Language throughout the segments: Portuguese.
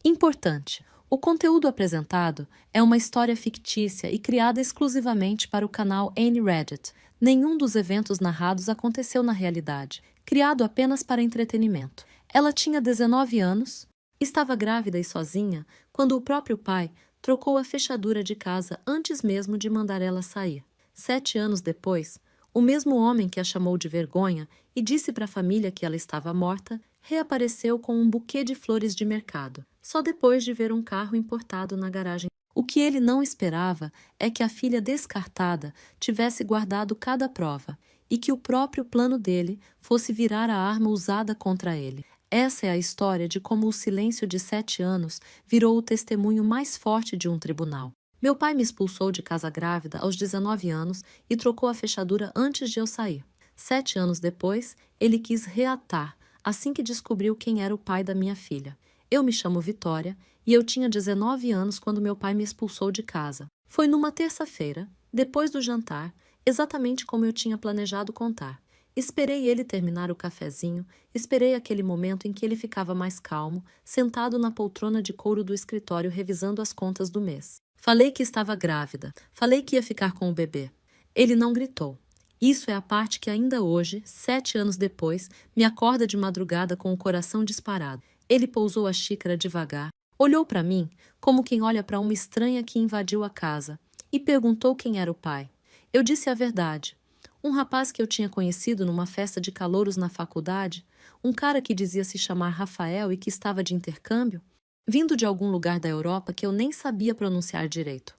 Importante: o conteúdo apresentado é uma história fictícia e criada exclusivamente para o canal Anne Reddit. Nenhum dos eventos narrados aconteceu na realidade, criado apenas para entretenimento. Ela tinha 19 anos, estava grávida e sozinha quando o próprio pai trocou a fechadura de casa antes mesmo de mandar ela sair. 7 anos depois, o mesmo homem que a chamou de vergonha e disse para a família que ela estava morta, reapareceu com um buquê de flores de mercado, só depois de ver um carro importado na garagem. O que ele não esperava é que a filha descartada tivesse guardado cada prova e que o próprio plano dele fosse virar a arma usada contra ele. Essa é a história de como o silêncio de 7 anos virou o testemunho mais forte de um tribunal. Meu pai me expulsou de casa grávida aos 19 anos e trocou a fechadura antes de eu sair. 7 anos depois, ele quis reatar, assim que descobriu quem era o pai da minha filha. Eu me chamo Vitória e eu tinha 19 anos quando meu pai me expulsou de casa. Foi numa terça-feira, depois do jantar, exatamente como eu tinha planejado contar. Esperei ele terminar o cafezinho, esperei aquele momento em que ele ficava mais calmo, sentado na poltrona de couro do escritório revisando as contas do mês. Falei que estava grávida, falei que ia ficar com o bebê. Ele não gritou. Isso é a parte que ainda hoje, 7 anos depois, me acorda de madrugada com o coração disparado. Ele pousou a xícara devagar, olhou para mim como quem olha para uma estranha que invadiu a casa e perguntou quem era o pai. Eu disse a verdade. Um rapaz que eu tinha conhecido numa festa de calouros na faculdade, um cara que dizia se chamar Rafael e que estava de intercâmbio, vindo de algum lugar da Europa que eu nem sabia pronunciar direito.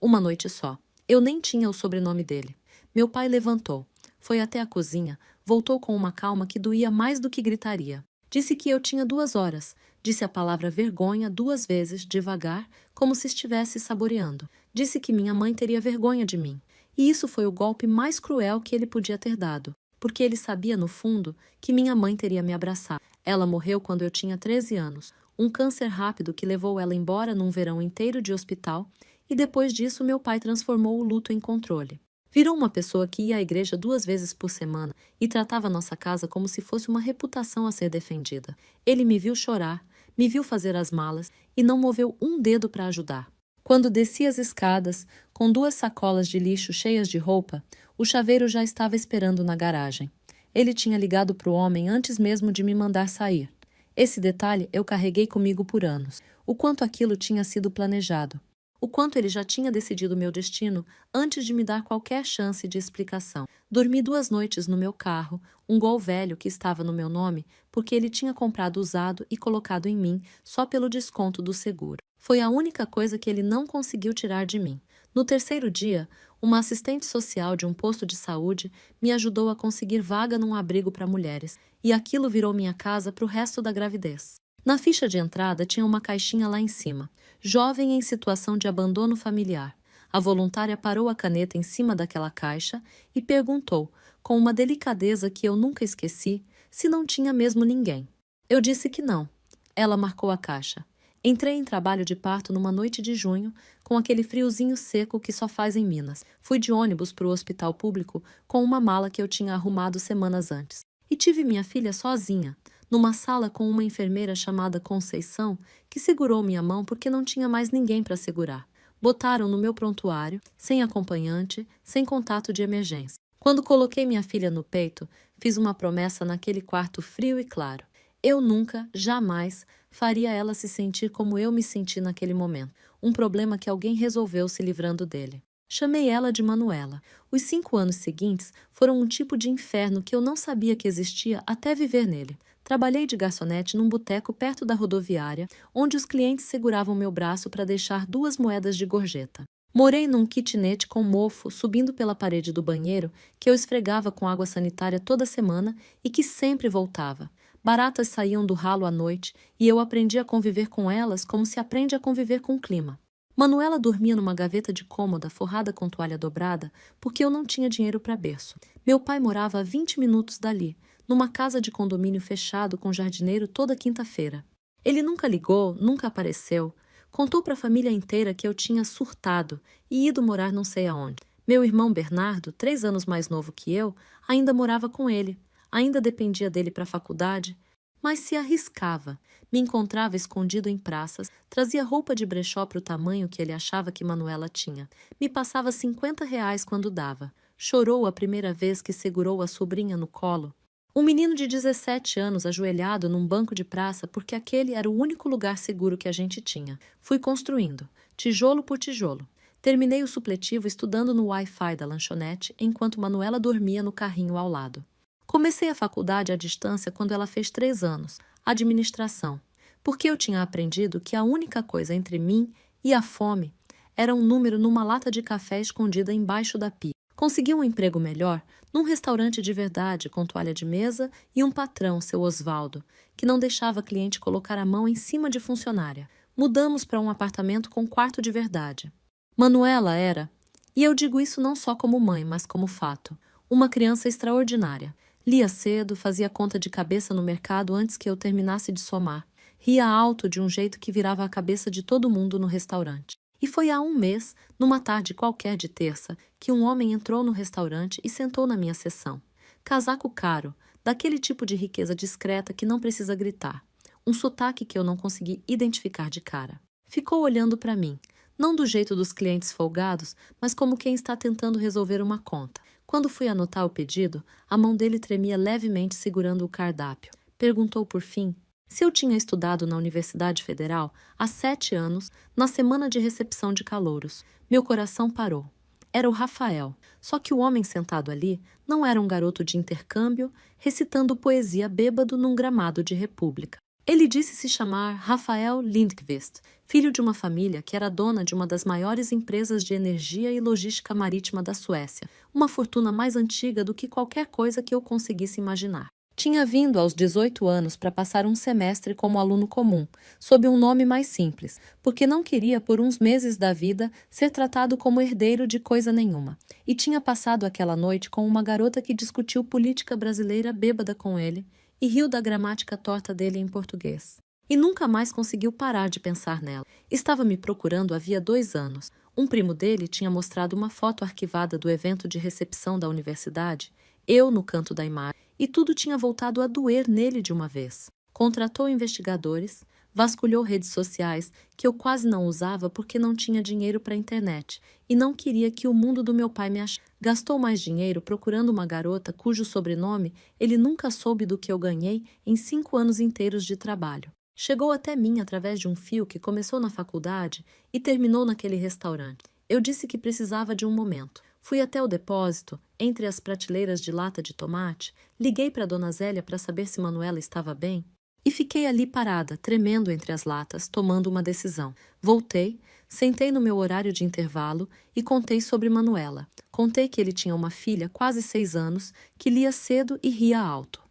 Uma noite só. Eu nem tinha o sobrenome dele. Meu pai levantou, foi até a cozinha, voltou com uma calma que doía mais do que gritaria. Disse que eu tinha 2 horas. Disse a palavra vergonha 2 vezes, devagar, como se estivesse saboreando. Disse que minha mãe teria vergonha de mim. E isso foi o golpe mais cruel que ele podia ter dado, porque ele sabia, no fundo, que minha mãe teria me abraçado. Ela morreu quando eu tinha 13 anos, um câncer rápido que levou ela embora num verão inteiro de hospital, e depois disso meu pai transformou o luto em controle. Virou uma pessoa que ia à igreja 2 vezes por semana e tratava nossa casa como se fosse uma reputação a ser defendida. Ele me viu chorar, me viu fazer as malas e não moveu um dedo para ajudar. Quando desci as escadas, com 2 sacolas de lixo cheias de roupa, o chaveiro já estava esperando na garagem. Ele tinha ligado para o homem antes mesmo de me mandar sair. Esse detalhe eu carreguei comigo por anos. O quanto aquilo tinha sido planejado. O quanto ele já tinha decidido meu destino antes de me dar qualquer chance de explicação. Dormi 2 noites no meu carro, um Gol velho que estava no meu nome, porque ele tinha comprado usado e colocado em mim só pelo desconto do seguro. Foi a única coisa que ele não conseguiu tirar de mim. No 3º dia, uma assistente social de um posto de saúde me ajudou a conseguir vaga num abrigo para mulheres, e aquilo virou minha casa para o resto da gravidez. Na ficha de entrada tinha uma caixinha lá em cima. Jovem em situação de abandono familiar. A voluntária parou a caneta em cima daquela caixa e perguntou, com uma delicadeza que eu nunca esqueci, se não tinha mesmo ninguém. Eu disse que não. Ela marcou a caixa. Entrei em trabalho de parto numa noite de junho, com aquele friozinho seco que só faz em Minas. Fui de ônibus para o hospital público com uma mala que eu tinha arrumado semanas antes. E tive minha filha sozinha, numa sala com uma enfermeira chamada Conceição, que segurou minha mão porque não tinha mais ninguém para segurar. Botaram no meu prontuário, sem acompanhante, sem contato de emergência. Quando coloquei minha filha no peito, fiz uma promessa naquele quarto frio e claro. Eu nunca, jamais, faria ela se sentir como eu me senti naquele momento. Um problema que alguém resolveu se livrando dele. Chamei ela de Manuela. Os 5 anos seguintes foram um tipo de inferno que eu não sabia que existia até viver nele. Trabalhei de garçonete num boteco perto da rodoviária, onde os clientes seguravam meu braço para deixar 2 moedas de gorjeta. Morei num kitnet com mofo subindo pela parede do banheiro, que eu esfregava com água sanitária toda semana e que sempre voltava. Baratas saíam do ralo à noite e eu aprendi a conviver com elas como se aprende a conviver com o clima. Manuela dormia numa gaveta de cômoda forrada com toalha dobrada porque eu não tinha dinheiro para berço. Meu pai morava a 20 minutos dali, numa casa de condomínio fechado com jardineiro toda quinta-feira. Ele nunca ligou, nunca apareceu. Contou para a família inteira que eu tinha surtado e ido morar não sei aonde. Meu irmão Bernardo, 3 anos mais novo que eu, ainda morava com ele. Ainda dependia dele para a faculdade. mas se arriscava. Me encontrava escondido em praças, trazia roupa de brechó para o tamanho que ele achava que Manuela tinha. Me passava R$ 50 quando dava. Chorou a primeira vez que segurou a sobrinha no colo. Um menino de 17 anos ajoelhado num banco de praça porque aquele era o único lugar seguro que a gente tinha. Fui construindo, tijolo por tijolo. Terminei o supletivo estudando no Wi-Fi da lanchonete enquanto Manuela dormia no carrinho ao lado. Comecei a faculdade à distância quando ela fez 3 anos, administração, porque eu tinha aprendido que a única coisa entre mim e a fome era um número numa lata de café escondida embaixo da pia. Consegui um emprego melhor num restaurante de verdade com toalha de mesa e um patrão, seu Osvaldo, que não deixava cliente colocar a mão em cima de funcionária. Mudamos para um apartamento com quarto de verdade. Manuela era, e eu digo isso não só como mãe, mas como fato, uma criança extraordinária. Lia cedo, fazia conta de cabeça no mercado antes que eu terminasse de somar. Ria alto de um jeito que virava a cabeça de todo mundo no restaurante. E foi há um mês, numa tarde qualquer de terça, que um homem entrou no restaurante e sentou na minha seção. Casaco caro, daquele tipo de riqueza discreta que não precisa gritar. Um sotaque que eu não consegui identificar de cara. Ficou olhando para mim, não do jeito dos clientes folgados, mas como quem está tentando resolver uma conta. Quando fui anotar o pedido, a mão dele tremia levemente segurando o cardápio. Perguntou por fim se eu tinha estudado na Universidade Federal há 7 anos, na semana de recepção de calouros. Meu coração parou. Era o Rafael, só que o homem sentado ali não era um garoto de intercâmbio recitando poesia bêbado num gramado de república. Ele disse se chamar Rafael Lindqvist, filho de uma família que era dona de uma das maiores empresas de energia e logística marítima da Suécia, uma fortuna mais antiga do que qualquer coisa que eu conseguisse imaginar. Tinha vindo aos 18 anos para passar um semestre como aluno comum, sob um nome mais simples, porque não queria por uns meses da vida ser tratado como herdeiro de coisa nenhuma. E tinha passado aquela noite com uma garota que discutiu política brasileira bêbada com ele e riu da gramática torta dele em português. E nunca mais conseguiu parar de pensar nela. Estava me procurando havia 2 anos. Um primo dele tinha mostrado uma foto arquivada do evento de recepção da universidade, eu no canto da imagem, e tudo tinha voltado a doer nele de uma vez. Contratou investigadores, vasculhou redes sociais, que eu quase não usava porque não tinha dinheiro para a internet, e não queria que o mundo do meu pai me achasse. Gastou mais dinheiro procurando uma garota cujo sobrenome ele nunca soube do que eu ganhei em 5 anos inteiros de trabalho. Chegou até mim através de um fio que começou na faculdade e terminou naquele restaurante. Eu disse que precisava de um momento. Fui até o depósito, entre as prateleiras de lata de tomate, liguei para Dona Zélia para saber se Manuela estava bem e fiquei ali parada, tremendo entre as latas, tomando uma decisão. Voltei, sentei no meu horário de intervalo e contei sobre Manuela. Contei que ele tinha uma filha, quase 6 anos, que lia cedo e ria alto.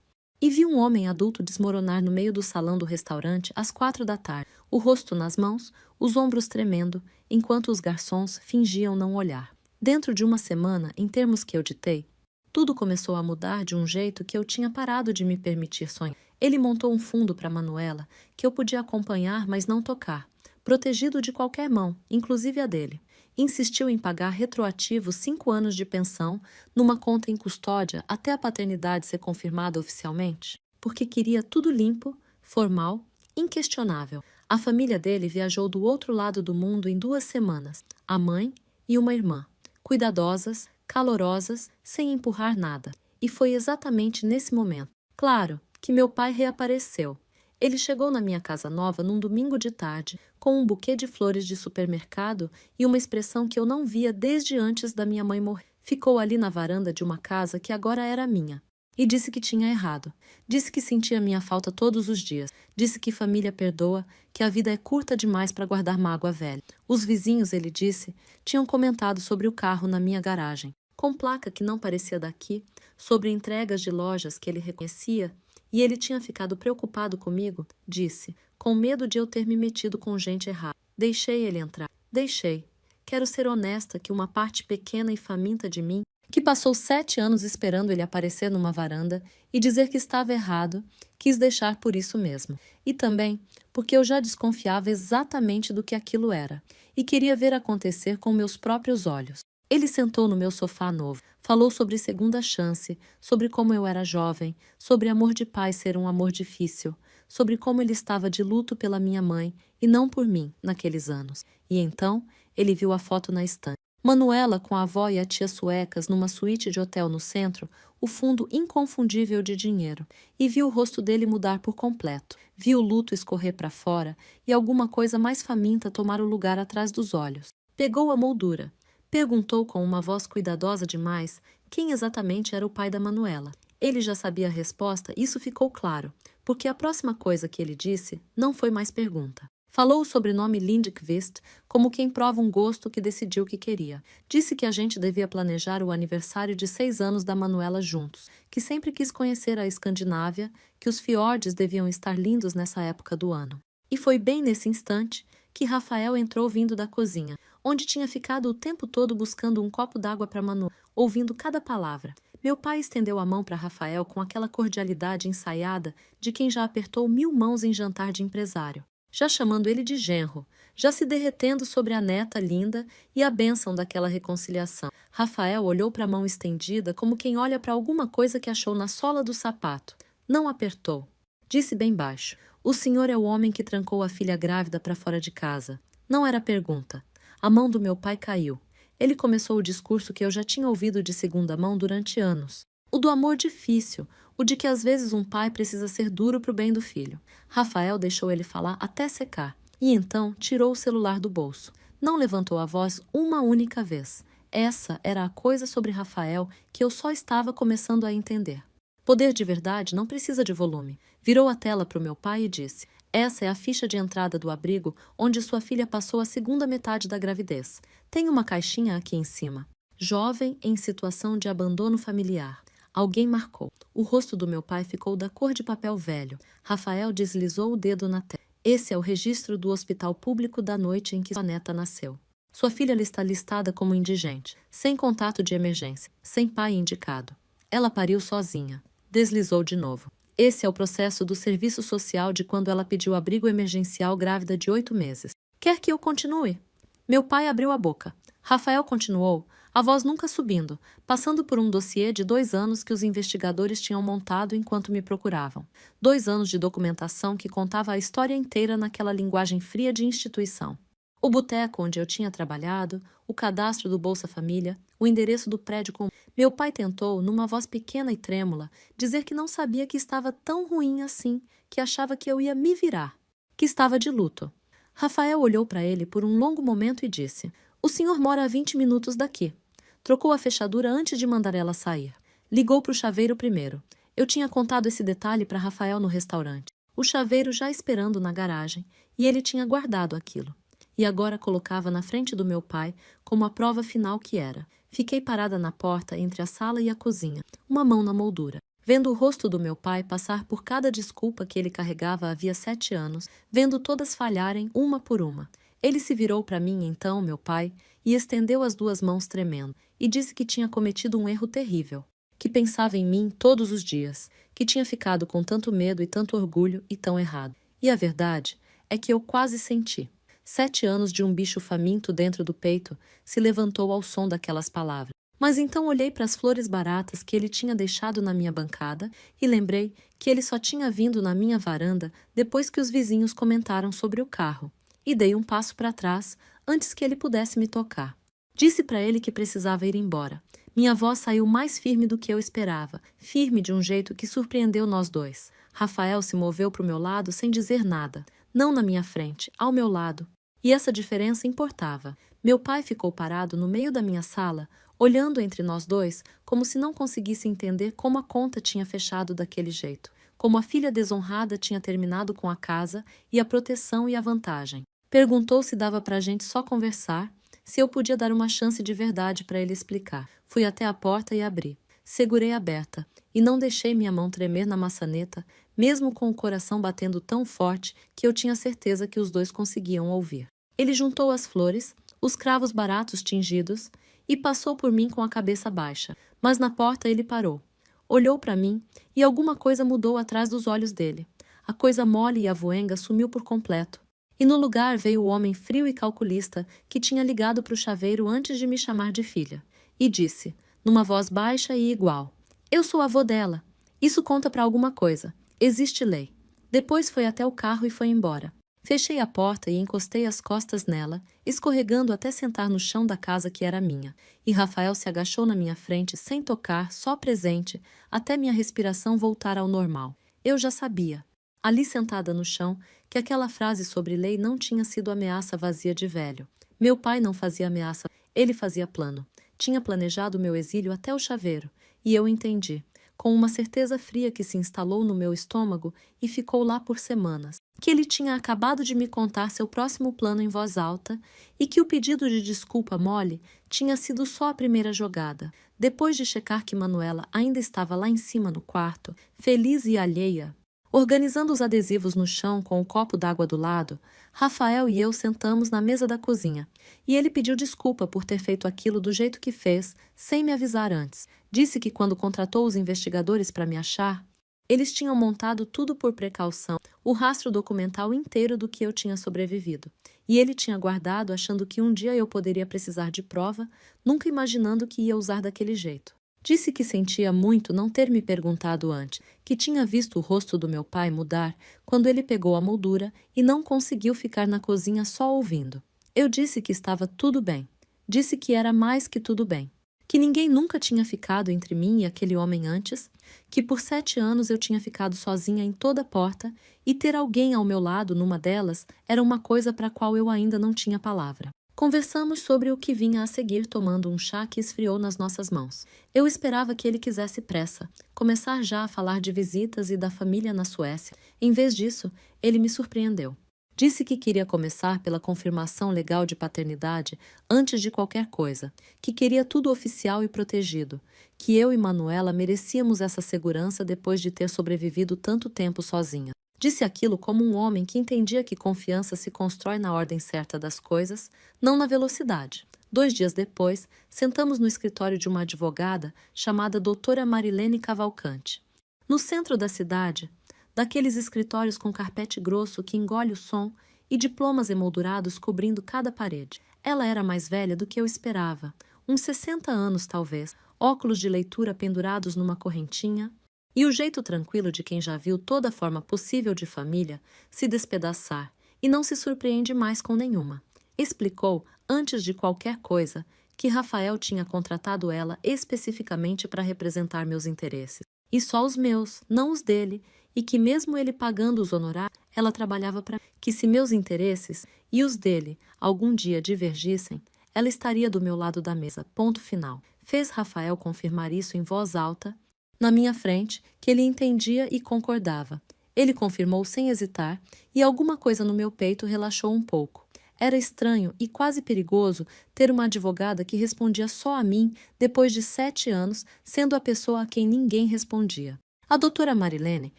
E vi um homem adulto desmoronar no meio do salão do restaurante às 4 da tarde, o rosto nas mãos, os ombros tremendo, enquanto os garçons fingiam não olhar. Dentro de uma semana, em termos que eu ditei, tudo começou a mudar de um jeito que eu tinha parado de me permitir sonhar. Ele montou um fundo para Manuela, que eu podia acompanhar, mas não tocar, protegido de qualquer mão, inclusive a dele. Insistiu em pagar retroativo 5 anos de pensão numa conta em custódia até a paternidade ser confirmada oficialmente, porque queria tudo limpo, formal, inquestionável. A família dele viajou do outro lado do mundo em 2 semanas, a mãe e uma irmã, cuidadosas, calorosas, sem empurrar nada. E foi exatamente nesse momento, claro, que meu pai reapareceu. Ele chegou na minha casa nova num domingo de tarde, com um buquê de flores de supermercado e uma expressão que eu não via desde antes da minha mãe morrer. Ficou ali na varanda de uma casa que agora era minha. E disse que tinha errado. Disse que sentia minha falta todos os dias. Disse que família perdoa, que a vida é curta demais para guardar mágoa velha. Os vizinhos, ele disse, tinham comentado sobre o carro na minha garagem, com placa que não parecia daqui, sobre entregas de lojas que ele reconhecia, e ele tinha ficado preocupado comigo, disse, com medo de eu ter me metido com gente errada. Deixei ele entrar. Deixei. Quero ser honesta que uma parte pequena e faminta de mim, que passou 7 anos esperando ele aparecer numa varanda e dizer que estava errado, quis deixar por isso mesmo. E também porque eu já desconfiava exatamente do que aquilo era e queria ver acontecer com meus próprios olhos. Ele sentou no meu sofá novo, falou sobre segunda chance, sobre como eu era jovem, sobre amor de pai ser um amor difícil, sobre como ele estava de luto pela minha mãe e não por mim naqueles anos. E então, ele viu a foto na estante. Manuela com a avó e a tia suecas numa suíte de hotel no centro, o fundo inconfundível de dinheiro, e viu o rosto dele mudar por completo. Viu o luto escorrer para fora e alguma coisa mais faminta tomar o lugar atrás dos olhos. Pegou a moldura. Perguntou com uma voz cuidadosa demais quem exatamente era o pai da Manuela. Ele já sabia a resposta, isso ficou claro, porque a próxima coisa que ele disse não foi mais pergunta. Falou o sobrenome Lindqvist como quem prova um gosto que decidiu que queria. Disse que a gente devia planejar o aniversário de 6 anos da Manuela juntos, que sempre quis conhecer a Escandinávia, que os fiordes deviam estar lindos nessa época do ano. E foi bem nesse instante que Rafael entrou vindo da cozinha, onde tinha ficado o tempo todo buscando um copo d'água para Manuela, ouvindo cada palavra. Meu pai estendeu a mão para Rafael com aquela cordialidade ensaiada de quem já apertou 1000 mãos em jantar de empresário, já chamando ele de genro, já se derretendo sobre a neta linda e a bênção daquela reconciliação. Rafael olhou para a mão estendida como quem olha para alguma coisa que achou na sola do sapato. Não apertou. Disse bem baixo: "O senhor é o homem que trancou a filha grávida para fora de casa." Não era pergunta. A mão do meu pai caiu. Ele começou o discurso que eu já tinha ouvido de segunda mão durante anos. O do amor difícil, o de que às vezes um pai precisa ser duro para o bem do filho. Rafael deixou ele falar até secar, e então tirou o celular do bolso. Não levantou a voz uma única vez. Essa era a coisa sobre Rafael que eu só estava começando a entender. Poder de verdade não precisa de volume. Virou a tela para o meu pai e disse: "Essa é a ficha de entrada do abrigo onde sua filha passou a segunda metade da gravidez. Tem uma caixinha aqui em cima. Jovem em situação de abandono familiar." Alguém marcou. O rosto do meu pai ficou da cor de papel velho. Rafael deslizou o dedo na tela. "Esse é o registro do hospital público da noite em que sua neta nasceu. Sua filha está listada como indigente, sem contato de emergência, sem pai indicado. Ela pariu sozinha." Deslizou de novo. "Esse é o processo do serviço social de quando ela pediu abrigo emergencial grávida de 8 meses. Quer que eu continue?" Meu pai abriu a boca. Rafael continuou, a voz nunca subindo, passando por um dossiê de 2 anos que os investigadores tinham montado enquanto me procuravam. 2 anos de documentação que contava a história inteira naquela linguagem fria de instituição. O boteco onde eu tinha trabalhado, o cadastro do Bolsa Família, o endereço do prédio com... Meu pai tentou, numa voz pequena e trêmula, dizer que não sabia que estava tão ruim assim, que achava que eu ia me virar, que estava de luto. Rafael olhou para ele por um longo momento e disse: "O senhor mora a 20 minutos daqui." Trocou a fechadura antes de mandar ela sair. Ligou para o chaveiro primeiro. Eu tinha contado esse detalhe para Rafael no restaurante. O chaveiro já esperando na garagem, e ele tinha guardado aquilo. E agora colocava na frente do meu pai como a prova final que era. Fiquei parada na porta entre a sala e a cozinha, uma mão na moldura, vendo o rosto do meu pai passar por cada desculpa que ele carregava havia 7 anos, vendo todas falharem uma por uma. Ele se virou para mim então, meu pai, e estendeu as 2 mãos tremendo, e disse que tinha cometido um erro terrível, que pensava em mim todos os dias, que tinha ficado com tanto medo e tanto orgulho e tão errado. E a verdade é que eu quase senti. 7 anos de um bicho faminto dentro do peito se levantou ao som daquelas palavras. Mas então olhei para as flores baratas que ele tinha deixado na minha bancada e lembrei que ele só tinha vindo na minha varanda depois que os vizinhos comentaram sobre o carro. E dei um passo para trás antes que ele pudesse me tocar. Disse para ele que precisava ir embora. Minha voz saiu mais firme do que eu esperava, firme de um jeito que surpreendeu nós dois. Rafael se moveu para o meu lado sem dizer nada. Não na minha frente, ao meu lado. E essa diferença importava. Meu pai ficou parado no meio da minha sala, olhando entre nós dois como se não conseguisse entender como a conta tinha fechado daquele jeito, como a filha desonrada tinha terminado com a casa e a proteção e a vantagem. Perguntou se dava pra gente só conversar, se eu podia dar uma chance de verdade para ele explicar. Fui até a porta e abri. Segurei aberta e não deixei minha mão tremer na maçaneta, mesmo com o coração batendo tão forte que eu tinha certeza que os dois conseguiam ouvir. Ele juntou as flores, os cravos baratos tingidos, e passou por mim com a cabeça baixa. Mas na porta ele parou. Olhou para mim e alguma coisa mudou atrás dos olhos dele. A coisa mole e avoenga sumiu por completo. E no lugar veio o homem frio e calculista que tinha ligado para o chaveiro antes de me chamar de filha. E disse, numa voz baixa e igual: "Eu sou avô dela. Isso conta para alguma coisa. Existe lei." Depois foi até o carro e foi embora. Fechei a porta e encostei as costas nela, escorregando até sentar no chão da casa que era minha. E Rafael se agachou na minha frente sem tocar, só presente, até minha respiração voltar ao normal. Eu já sabia, ali sentada no chão, que aquela frase sobre lei não tinha sido ameaça vazia de velho. Meu pai não fazia ameaça, ele fazia plano. Tinha planejado meu exílio até o chaveiro, e eu entendi, com uma certeza fria que se instalou no meu estômago e ficou lá por semanas, que ele tinha acabado de me contar seu próximo plano em voz alta e que o pedido de desculpa mole tinha sido só a primeira jogada. Depois de checar que Manuela ainda estava lá em cima no quarto, feliz e alheia, organizando os adesivos no chão com o copo d'água do lado, Rafael e eu sentamos na mesa da cozinha, e ele pediu desculpa por ter feito aquilo do jeito que fez, sem me avisar antes. Disse que quando contratou os investigadores para me achar, eles tinham montado tudo por precaução, o rastro documental inteiro do que eu tinha sobrevivido. E ele tinha guardado achando que um dia eu poderia precisar de prova, nunca imaginando que ia usar daquele jeito. Disse que sentia muito não ter me perguntado antes, que tinha visto o rosto do meu pai mudar quando ele pegou a moldura e não conseguiu ficar na cozinha só ouvindo. Eu disse que estava tudo bem. Disse que era mais que tudo bem. Que ninguém nunca tinha ficado entre mim e aquele homem antes, que por 7 anos eu tinha ficado sozinha em toda porta e ter alguém ao meu lado numa delas era uma coisa para a qual eu ainda não tinha palavra. Conversamos sobre o que vinha a seguir tomando um chá que esfriou nas nossas mãos. Eu esperava que ele quisesse pressa, começar já a falar de visitas e da família na Suécia. Em vez disso, ele me surpreendeu. Disse que queria começar pela confirmação legal de paternidade antes de qualquer coisa, que queria tudo oficial e protegido, que eu e Manuela merecíamos essa segurança depois de ter sobrevivido tanto tempo sozinha. Disse aquilo como um homem que entendia que confiança se constrói na ordem certa das coisas, não na velocidade. 2 dias depois, sentamos no escritório de uma advogada chamada doutora Marilene Cavalcante. No centro da cidade, daqueles escritórios com carpete grosso que engole o som e diplomas emoldurados cobrindo cada parede. Ela era mais velha do que eu esperava, uns 60 anos talvez, óculos de leitura pendurados numa correntinha, e o jeito tranquilo de quem já viu toda forma possível de família se despedaçar e não se surpreende mais com nenhuma. Explicou, antes de qualquer coisa, que Rafael tinha contratado ela especificamente para representar meus interesses. E só os meus, não os dele, e que mesmo ele pagando os honorários, ela trabalhava para que se meus interesses e os dele algum dia divergissem, ela estaria do meu lado da mesa, ponto final. Fez Rafael confirmar isso em voz alta, na minha frente, que ele entendia e concordava. Ele confirmou sem hesitar, e alguma coisa no meu peito relaxou um pouco. Era estranho e quase perigoso ter uma advogada que respondia só a mim depois de 7 anos, sendo a pessoa a quem ninguém respondia. A doutora Marilene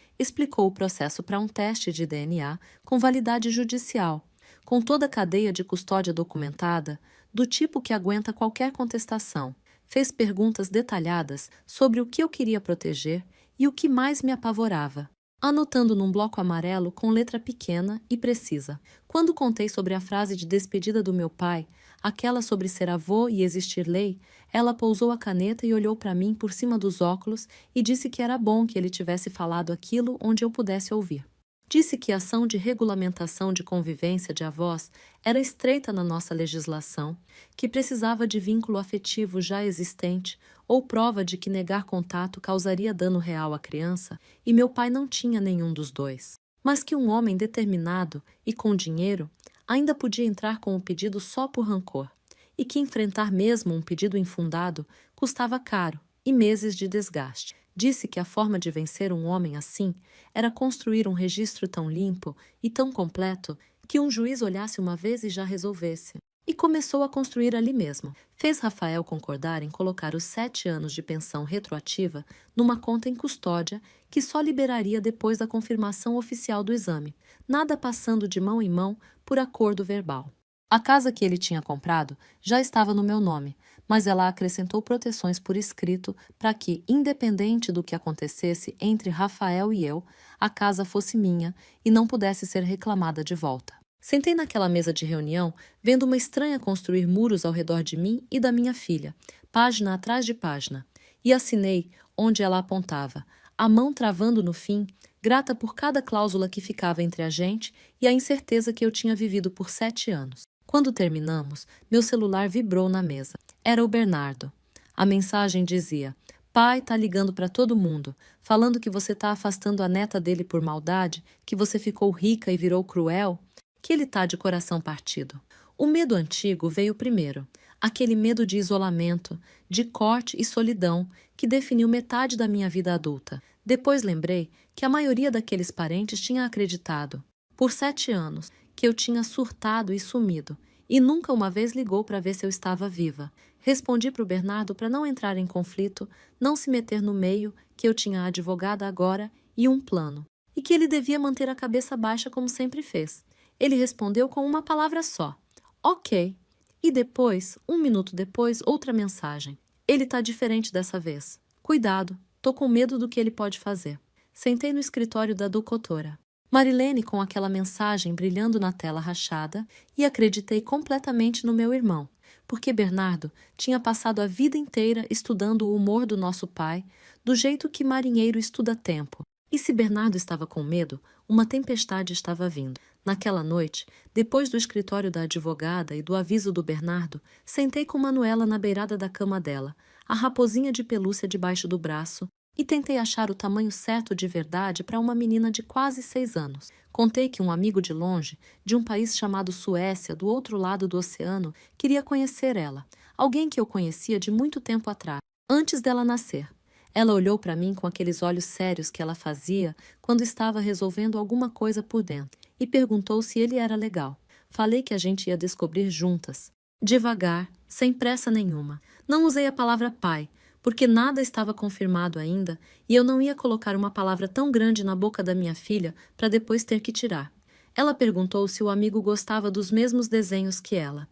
explicou o processo para um teste de DNA com validade judicial, com toda a cadeia de custódia documentada, do tipo que aguenta qualquer contestação. Fez perguntas detalhadas sobre o que eu queria proteger e o que mais me apavorava, anotando num bloco amarelo com letra pequena e precisa. Quando contei sobre a frase de despedida do meu pai, aquela sobre ser avô e existir lei, ela pousou a caneta e olhou para mim por cima dos óculos e disse que era bom que ele tivesse falado aquilo onde eu pudesse ouvir. Disse que a ação de regulamentação de convivência de avós era estreita na nossa legislação, que precisava de vínculo afetivo já existente ou prova de que negar contato causaria dano real à criança, e meu pai não tinha nenhum dos dois. Mas que um homem determinado e com dinheiro ainda podia entrar com o pedido só por rancor, e que enfrentar mesmo um pedido infundado custava caro e meses de desgaste. Disse que a forma de vencer um homem assim era construir um registro tão limpo e tão completo que um juiz olhasse uma vez e já resolvesse. E começou a construir ali mesmo. Fez Rafael concordar em colocar os 7 anos de pensão retroativa numa conta em custódia que só liberaria depois da confirmação oficial do exame, nada passando de mão em mão por acordo verbal. A casa que ele tinha comprado já estava no meu nome, mas ela acrescentou proteções por escrito para que, independente do que acontecesse entre Rafael e eu, a casa fosse minha e não pudesse ser reclamada de volta. Sentei naquela mesa de reunião, vendo uma estranha construir muros ao redor de mim e da minha filha, página atrás de página, e assinei onde ela apontava, a mão travando no fim, grata por cada cláusula que ficava entre a gente e a incerteza que eu tinha vivido por 7 anos. Quando terminamos, meu celular vibrou na mesa. Era o Bernardo. A mensagem dizia: "Pai tá ligando para todo mundo, falando que você tá afastando a neta dele por maldade, que você ficou rica e virou cruel, que ele tá de coração partido." O medo antigo veio primeiro, aquele medo de isolamento, de corte e solidão que definiu metade da minha vida adulta. Depois lembrei que a maioria daqueles parentes tinha acreditado, por 7 anos, que eu tinha surtado e sumido, e nunca uma vez ligou para ver se eu estava viva. Respondi para o Bernardo para não entrar em conflito, não se meter no meio, que eu tinha a advogada agora e um plano, e que ele devia manter a cabeça baixa como sempre fez. Ele respondeu com uma palavra só: "Ok." E depois, 1 minuto depois, outra mensagem: "Ele tá diferente dessa vez. Cuidado, tô com medo do que ele pode fazer." Sentei no escritório da doutora Marilene com aquela mensagem brilhando na tela rachada e acreditei completamente no meu irmão, porque Bernardo tinha passado a vida inteira estudando o humor do nosso pai, do jeito que marinheiro estuda tempo. E se Bernardo estava com medo, uma tempestade estava vindo. Naquela noite, depois do escritório da advogada e do aviso do Bernardo, sentei com Manuela na beirada da cama dela, a raposinha de pelúcia debaixo do braço, e tentei achar o tamanho certo de verdade para uma menina de quase 6 anos. Contei que um amigo de longe, de um país chamado Suécia, do outro lado do oceano, queria conhecer ela, alguém que eu conhecia de muito tempo atrás, antes dela nascer. Ela olhou para mim com aqueles olhos sérios que ela fazia quando estava resolvendo alguma coisa por dentro e perguntou se ele era legal. Falei que a gente ia descobrir juntas, devagar, sem pressa nenhuma. Não usei a palavra pai, porque nada estava confirmado ainda e eu não ia colocar uma palavra tão grande na boca da minha filha para depois ter que tirar. Ela perguntou se o amigo gostava dos mesmos desenhos que ela.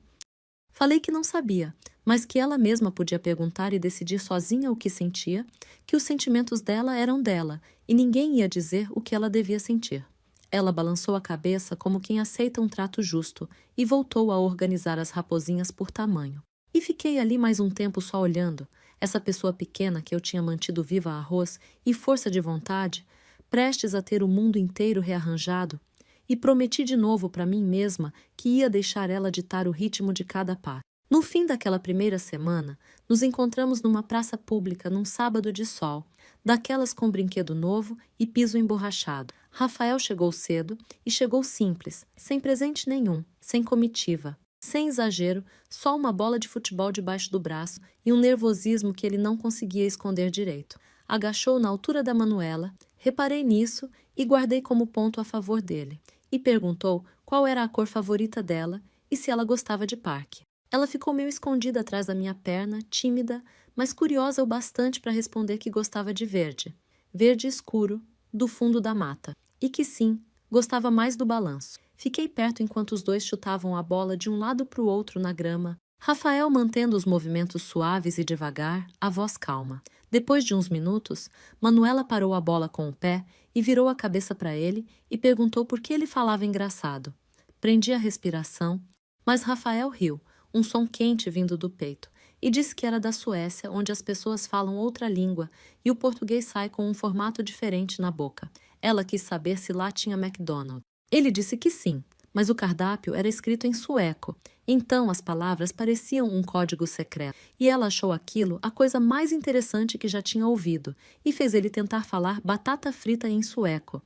Falei que não sabia, mas que ela mesma podia perguntar e decidir sozinha o que sentia, que os sentimentos dela eram dela e ninguém ia dizer o que ela devia sentir. Ela balançou a cabeça como quem aceita um trato justo e voltou a organizar as raposinhas por tamanho. E fiquei ali mais um tempo só olhando, essa pessoa pequena que eu tinha mantido viva a arroz e força de vontade, prestes a ter o mundo inteiro rearranjado, e prometi de novo para mim mesma que ia deixar ela ditar o ritmo de cada passo. No fim daquela primeira semana, nos encontramos numa praça pública num sábado de sol, daquelas com brinquedo novo e piso emborrachado. Rafael chegou cedo e chegou simples, sem presente nenhum, sem comitiva, sem exagero, só uma bola de futebol debaixo do braço e um nervosismo que ele não conseguia esconder direito. Agachou na altura da Manuela, reparei nisso e guardei como ponto a favor dele. E perguntou qual era a cor favorita dela e se ela gostava de parque. Ela ficou meio escondida atrás da minha perna, tímida, mas curiosa o bastante para responder que gostava de verde. Verde escuro, do fundo da mata. E que sim, gostava mais do balanço. Fiquei perto enquanto os dois chutavam a bola de um lado para o outro na grama. Rafael mantendo os movimentos suaves e devagar, a voz calma. Depois de uns minutos, Manuela parou a bola com o pé e virou a cabeça para ele e perguntou por que ele falava engraçado. Prendi a respiração, mas Rafael riu, um som quente vindo do peito, e disse que era da Suécia, onde as pessoas falam outra língua e o português sai com um formato diferente na boca. Ela quis saber se lá tinha McDonald's. Ele disse que sim, mas o cardápio era escrito em sueco, então as palavras pareciam um código secreto. E ela achou aquilo a coisa mais interessante que já tinha ouvido e fez ele tentar falar batata frita em sueco.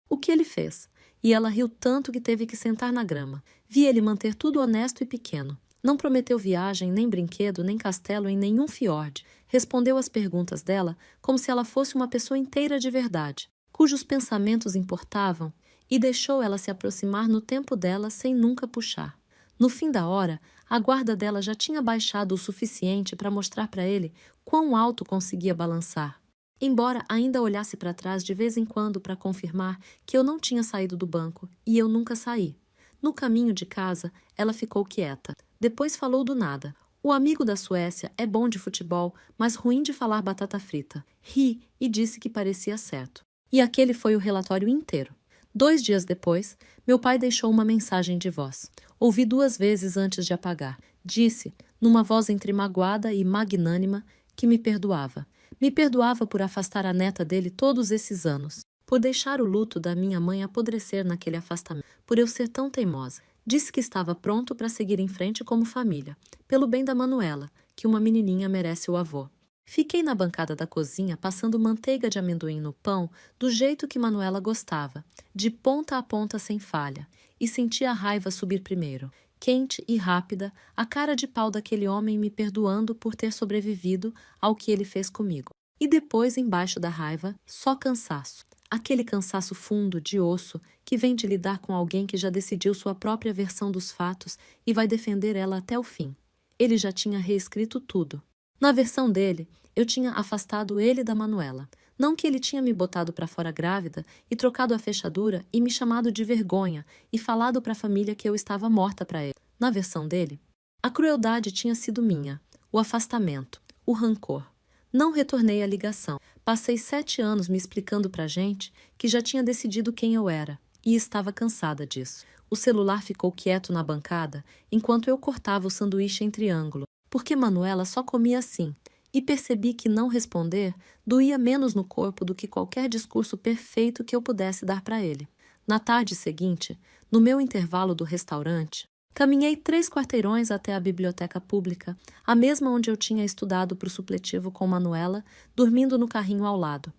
O que ele fez? E ela riu tanto que teve que sentar na grama. Vi ele manter tudo honesto e pequeno. Não prometeu viagem, nem brinquedo, nem castelo em nenhum fiord. Respondeu às perguntas dela como se ela fosse uma pessoa inteira de verdade, cujos pensamentos importavam, e deixou ela se aproximar no tempo dela sem nunca puxar. No fim da hora, a guarda dela já tinha baixado o suficiente para mostrar para ele quão alto conseguia balançar, embora ainda olhasse para trás de vez em quando para confirmar que eu não tinha saído do banco, e eu nunca saí. No caminho de casa, ela ficou quieta. Depois falou do nada. O amigo da Suécia é bom de futebol, mas ruim de falar batata frita. Ri e disse que parecia certo. E aquele foi o relatório inteiro. 2 dias depois, meu pai deixou uma mensagem de voz. Ouvi 2 vezes antes de apagar. Disse, numa voz entre magoada e magnânima, que me perdoava. Me perdoava por afastar a neta dele todos esses anos. Por deixar o luto da minha mãe apodrecer naquele afastamento. Por eu ser tão teimosa. Disse que estava pronto para seguir em frente como família. Pelo bem da Manuela, que uma menininha merece o avô. Fiquei na bancada da cozinha passando manteiga de amendoim no pão do jeito que Manuela gostava, de ponta a ponta sem falha, e senti a raiva subir primeiro. Quente e rápida, a cara de pau daquele homem me perdoando por ter sobrevivido ao que ele fez comigo. E depois, embaixo da raiva, só cansaço. Aquele cansaço fundo, de osso, que vem de lidar com alguém que já decidiu sua própria versão dos fatos e vai defender ela até o fim. Ele já tinha reescrito tudo. Na versão dele, eu tinha afastado ele da Manuela. Não que ele tinha me botado para fora grávida e trocado a fechadura e me chamado de vergonha e falado para a família que eu estava morta para ele. Na versão dele, a crueldade tinha sido minha, o afastamento, o rancor. Não retornei à ligação. Passei 7 anos me explicando pra gente que já tinha decidido quem eu era e estava cansada disso. O celular ficou quieto na bancada enquanto eu cortava o sanduíche em triângulo, porque Manuela só comia assim, e percebi que não responder doía menos no corpo do que qualquer discurso perfeito que eu pudesse dar para ele. Na tarde seguinte, no meu intervalo do restaurante, caminhei 3 quarteirões até a biblioteca pública, a mesma onde eu tinha estudado para o supletivo com Manuela, dormindo no carrinho ao lado.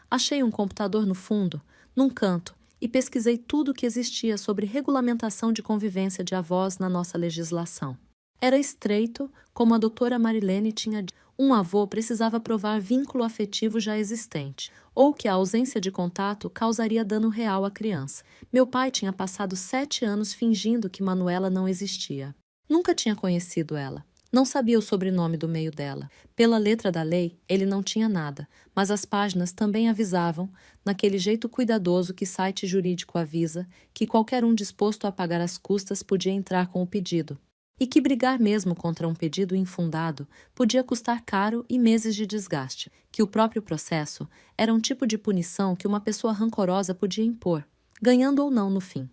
Achei um computador no fundo, num canto, e pesquisei tudo o que existia sobre regulamentação de convivência de avós na nossa legislação. Era estreito, como a doutora Marilene tinha dito. Um avô precisava provar vínculo afetivo já existente, ou que a ausência de contato causaria dano real à criança. Meu pai tinha passado 7 anos fingindo que Manuela não existia. Nunca tinha conhecido ela. Não sabia o sobrenome do meio dela. Pela letra da lei, ele não tinha nada, mas as páginas também avisavam, naquele jeito cuidadoso que site jurídico avisa, que qualquer um disposto a pagar as custas podia entrar com o pedido. E que brigar mesmo contra um pedido infundado podia custar caro e meses de desgaste, que o próprio processo era um tipo de punição que uma pessoa rancorosa podia impor, ganhando ou não no fim.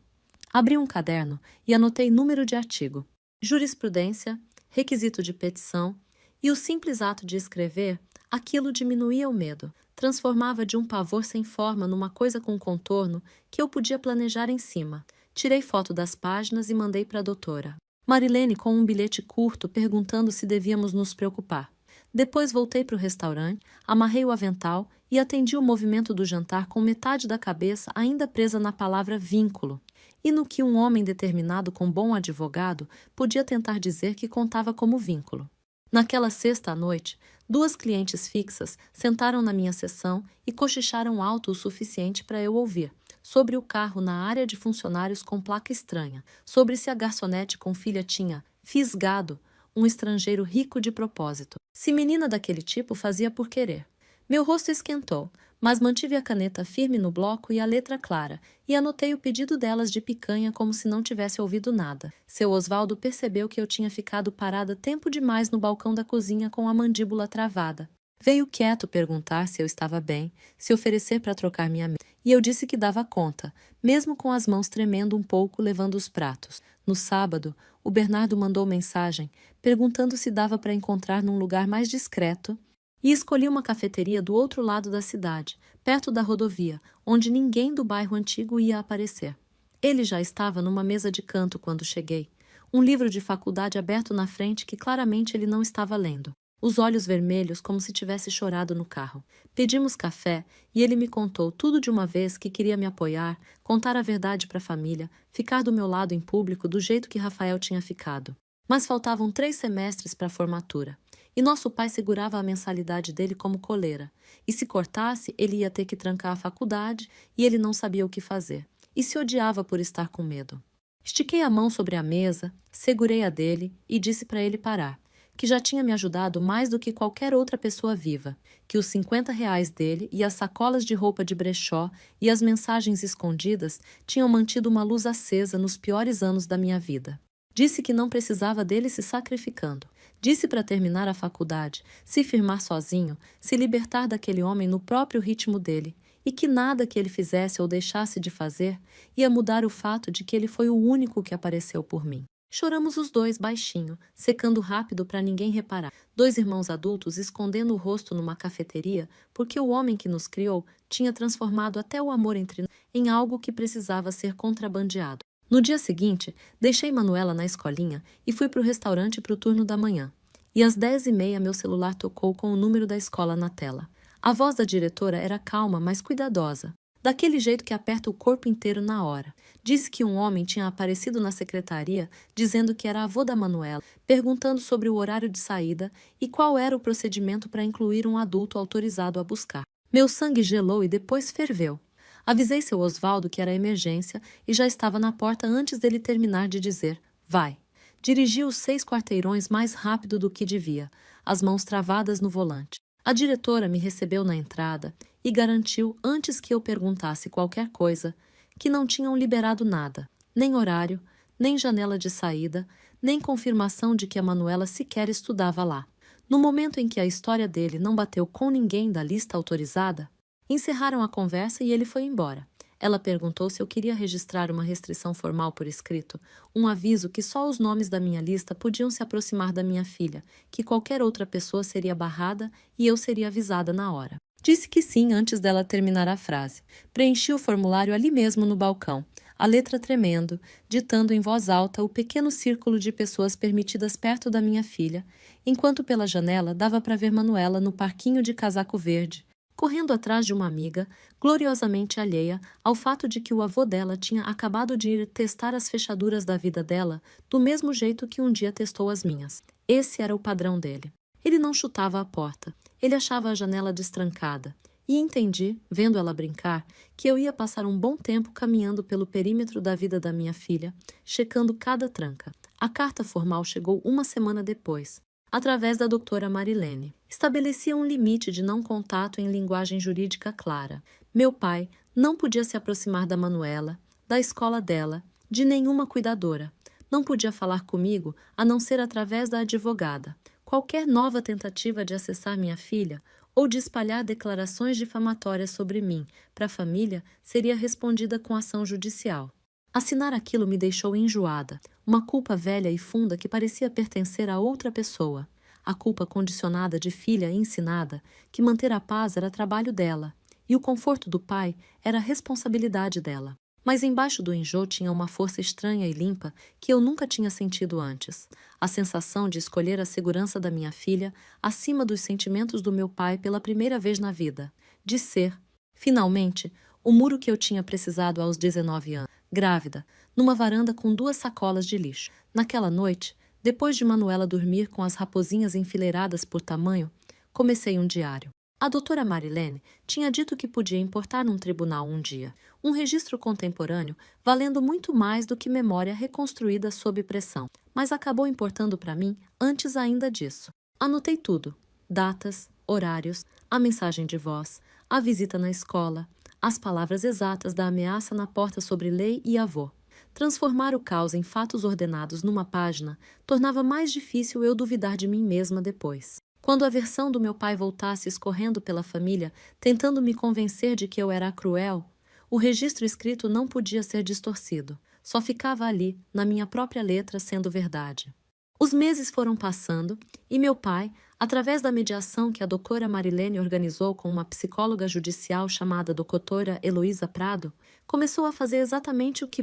Abri um caderno e anotei número de artigo, jurisprudência, requisito de petição, e o simples ato de escrever, aquilo diminuía o medo, transformava de um pavor sem forma numa coisa com contorno que eu podia planejar em cima. Tirei foto das páginas e mandei para a doutora Marilene com um bilhete curto perguntando se devíamos nos preocupar. Depois voltei para o restaurante, amarrei o avental e atendi o movimento do jantar com metade da cabeça ainda presa na palavra vínculo, e no que um homem determinado com bom advogado podia tentar dizer que contava como vínculo. Naquela sexta à noite, 2 clientes fixas sentaram na minha sessão e cochicharam alto o suficiente para eu ouvir. Sobre o carro na área de funcionários com placa estranha, sobre se a garçonete com filha tinha fisgado um estrangeiro rico de propósito. Se menina daquele tipo fazia por querer. Meu rosto esquentou, mas mantive a caneta firme no bloco e a letra clara, e anotei o pedido delas de picanha como se não tivesse ouvido nada. Seu Osvaldo percebeu que eu tinha ficado parada tempo demais no balcão da cozinha com a mandíbula travada. Veio quieto perguntar se eu estava bem, se oferecer para trocar minha mesa. E eu disse que dava conta, mesmo com as mãos tremendo um pouco levando os pratos. No sábado, o Bernardo mandou mensagem, perguntando se dava para encontrar num lugar mais discreto, e escolhi uma cafeteria do outro lado da cidade, perto da rodovia, onde ninguém do bairro antigo ia aparecer. Ele já estava numa mesa de canto quando cheguei, um livro de faculdade aberto na frente que claramente ele não estava lendo. Os olhos vermelhos como se tivesse chorado no carro. Pedimos café e ele me contou tudo de uma vez que queria me apoiar, contar a verdade para a família, ficar do meu lado em público do jeito que Rafael tinha ficado. Mas faltavam 3 semestres para a formatura. E nosso pai segurava a mensalidade dele como coleira. E se cortasse, ele ia ter que trancar a faculdade e ele não sabia o que fazer. E se odiava por estar com medo. Estiquei a mão sobre a mesa, segurei a dele e disse para ele parar. Que já tinha me ajudado mais do que qualquer outra pessoa viva, que os R$ 50 dele e as sacolas de roupa de brechó e as mensagens escondidas tinham mantido uma luz acesa nos piores anos da minha vida. Disse que não precisava dele se sacrificando. Disse para terminar a faculdade, se firmar sozinho, se libertar daquele homem no próprio ritmo dele, e que nada que ele fizesse ou deixasse de fazer ia mudar o fato de que ele foi o único que apareceu por mim. Choramos os dois baixinho, secando rápido para ninguém reparar. Dois irmãos adultos escondendo o rosto numa cafeteria porque o homem que nos criou tinha transformado até o amor entre nós em algo que precisava ser contrabandeado. No dia seguinte, deixei Manuela na escolinha e fui para o restaurante para o turno da manhã. E às 10h30 meu celular tocou com o número da escola na tela. A voz da diretora era calma, mas cuidadosa, daquele jeito que aperta o corpo inteiro na hora. Disse que um homem tinha aparecido na secretaria dizendo que era avô da Manuela, perguntando sobre o horário de saída e qual era o procedimento para incluir um adulto autorizado a buscar. Meu sangue gelou e depois ferveu. Avisei seu Osvaldo que era emergência e já estava na porta antes dele terminar de dizer, vai. Dirigi os 6 quarteirões mais rápido do que devia, as mãos travadas no volante. A diretora me recebeu na entrada e garantiu, antes que eu perguntasse qualquer coisa, que não tinham liberado nada, nem horário, nem janela de saída, nem confirmação de que a Manuela sequer estudava lá. No momento em que a história dele não bateu com ninguém da lista autorizada, encerraram a conversa e ele foi embora. Ela perguntou se eu queria registrar uma restrição formal por escrito, um aviso que só os nomes da minha lista podiam se aproximar da minha filha, que qualquer outra pessoa seria barrada e eu seria avisada na hora. Disse que sim antes dela terminar a frase. Preenchi o formulário ali mesmo no balcão, a letra tremendo, ditando em voz alta o pequeno círculo de pessoas permitidas perto da minha filha, enquanto pela janela dava para ver Manuela no parquinho de casaco verde, correndo atrás de uma amiga, gloriosamente alheia ao fato de que o avô dela tinha acabado de ir testar as fechaduras da vida dela do mesmo jeito que um dia testou as minhas. Esse era o padrão dele. Ele não chutava a porta, ele achava a janela destrancada. E entendi, vendo ela brincar, que eu ia passar um bom tempo caminhando pelo perímetro da vida da minha filha, checando cada tranca. A carta formal chegou uma semana depois, através da doutora Marilene. Estabelecia um limite de não contato em linguagem jurídica clara. Meu pai não podia se aproximar da Manuela, da escola dela, de nenhuma cuidadora. Não podia falar comigo a não ser através da advogada. Qualquer nova tentativa de acessar minha filha ou de espalhar declarações difamatórias sobre mim para a família seria respondida com ação judicial. Assinar aquilo me deixou enjoada, uma culpa velha e funda que parecia pertencer a outra pessoa. A culpa condicionada de filha ensinada que manter a paz era trabalho dela, e o conforto do pai era responsabilidade dela. Mas embaixo do enjoo tinha uma força estranha e limpa que eu nunca tinha sentido antes. A sensação de escolher a segurança da minha filha acima dos sentimentos do meu pai pela primeira vez na vida. De ser, finalmente, o muro que eu tinha precisado aos 19 anos. Grávida, numa varanda com 2 sacolas de lixo. Naquela noite, depois de Manuela dormir com as raposinhas enfileiradas por tamanho, comecei um diário. A doutora Marilene tinha dito que podia importar num tribunal um dia, um registro contemporâneo valendo muito mais do que memória reconstruída sob pressão, mas acabou importando para mim antes ainda disso. Anotei tudo, datas, horários, a mensagem de voz, a visita na escola, as palavras exatas da ameaça na porta sobre lei e avô. Transformar o caos em fatos ordenados numa página tornava mais difícil eu duvidar de mim mesma depois. Quando a versão do meu pai voltasse escorrendo pela família, tentando me convencer de que eu era cruel, o registro escrito não podia ser distorcido. Só ficava ali, na minha própria letra, sendo verdade. Os meses foram passando e meu pai, através da mediação que a doutora Marilene organizou com uma psicóloga judicial chamada doutora Heloísa Prado, começou a fazer exatamente o que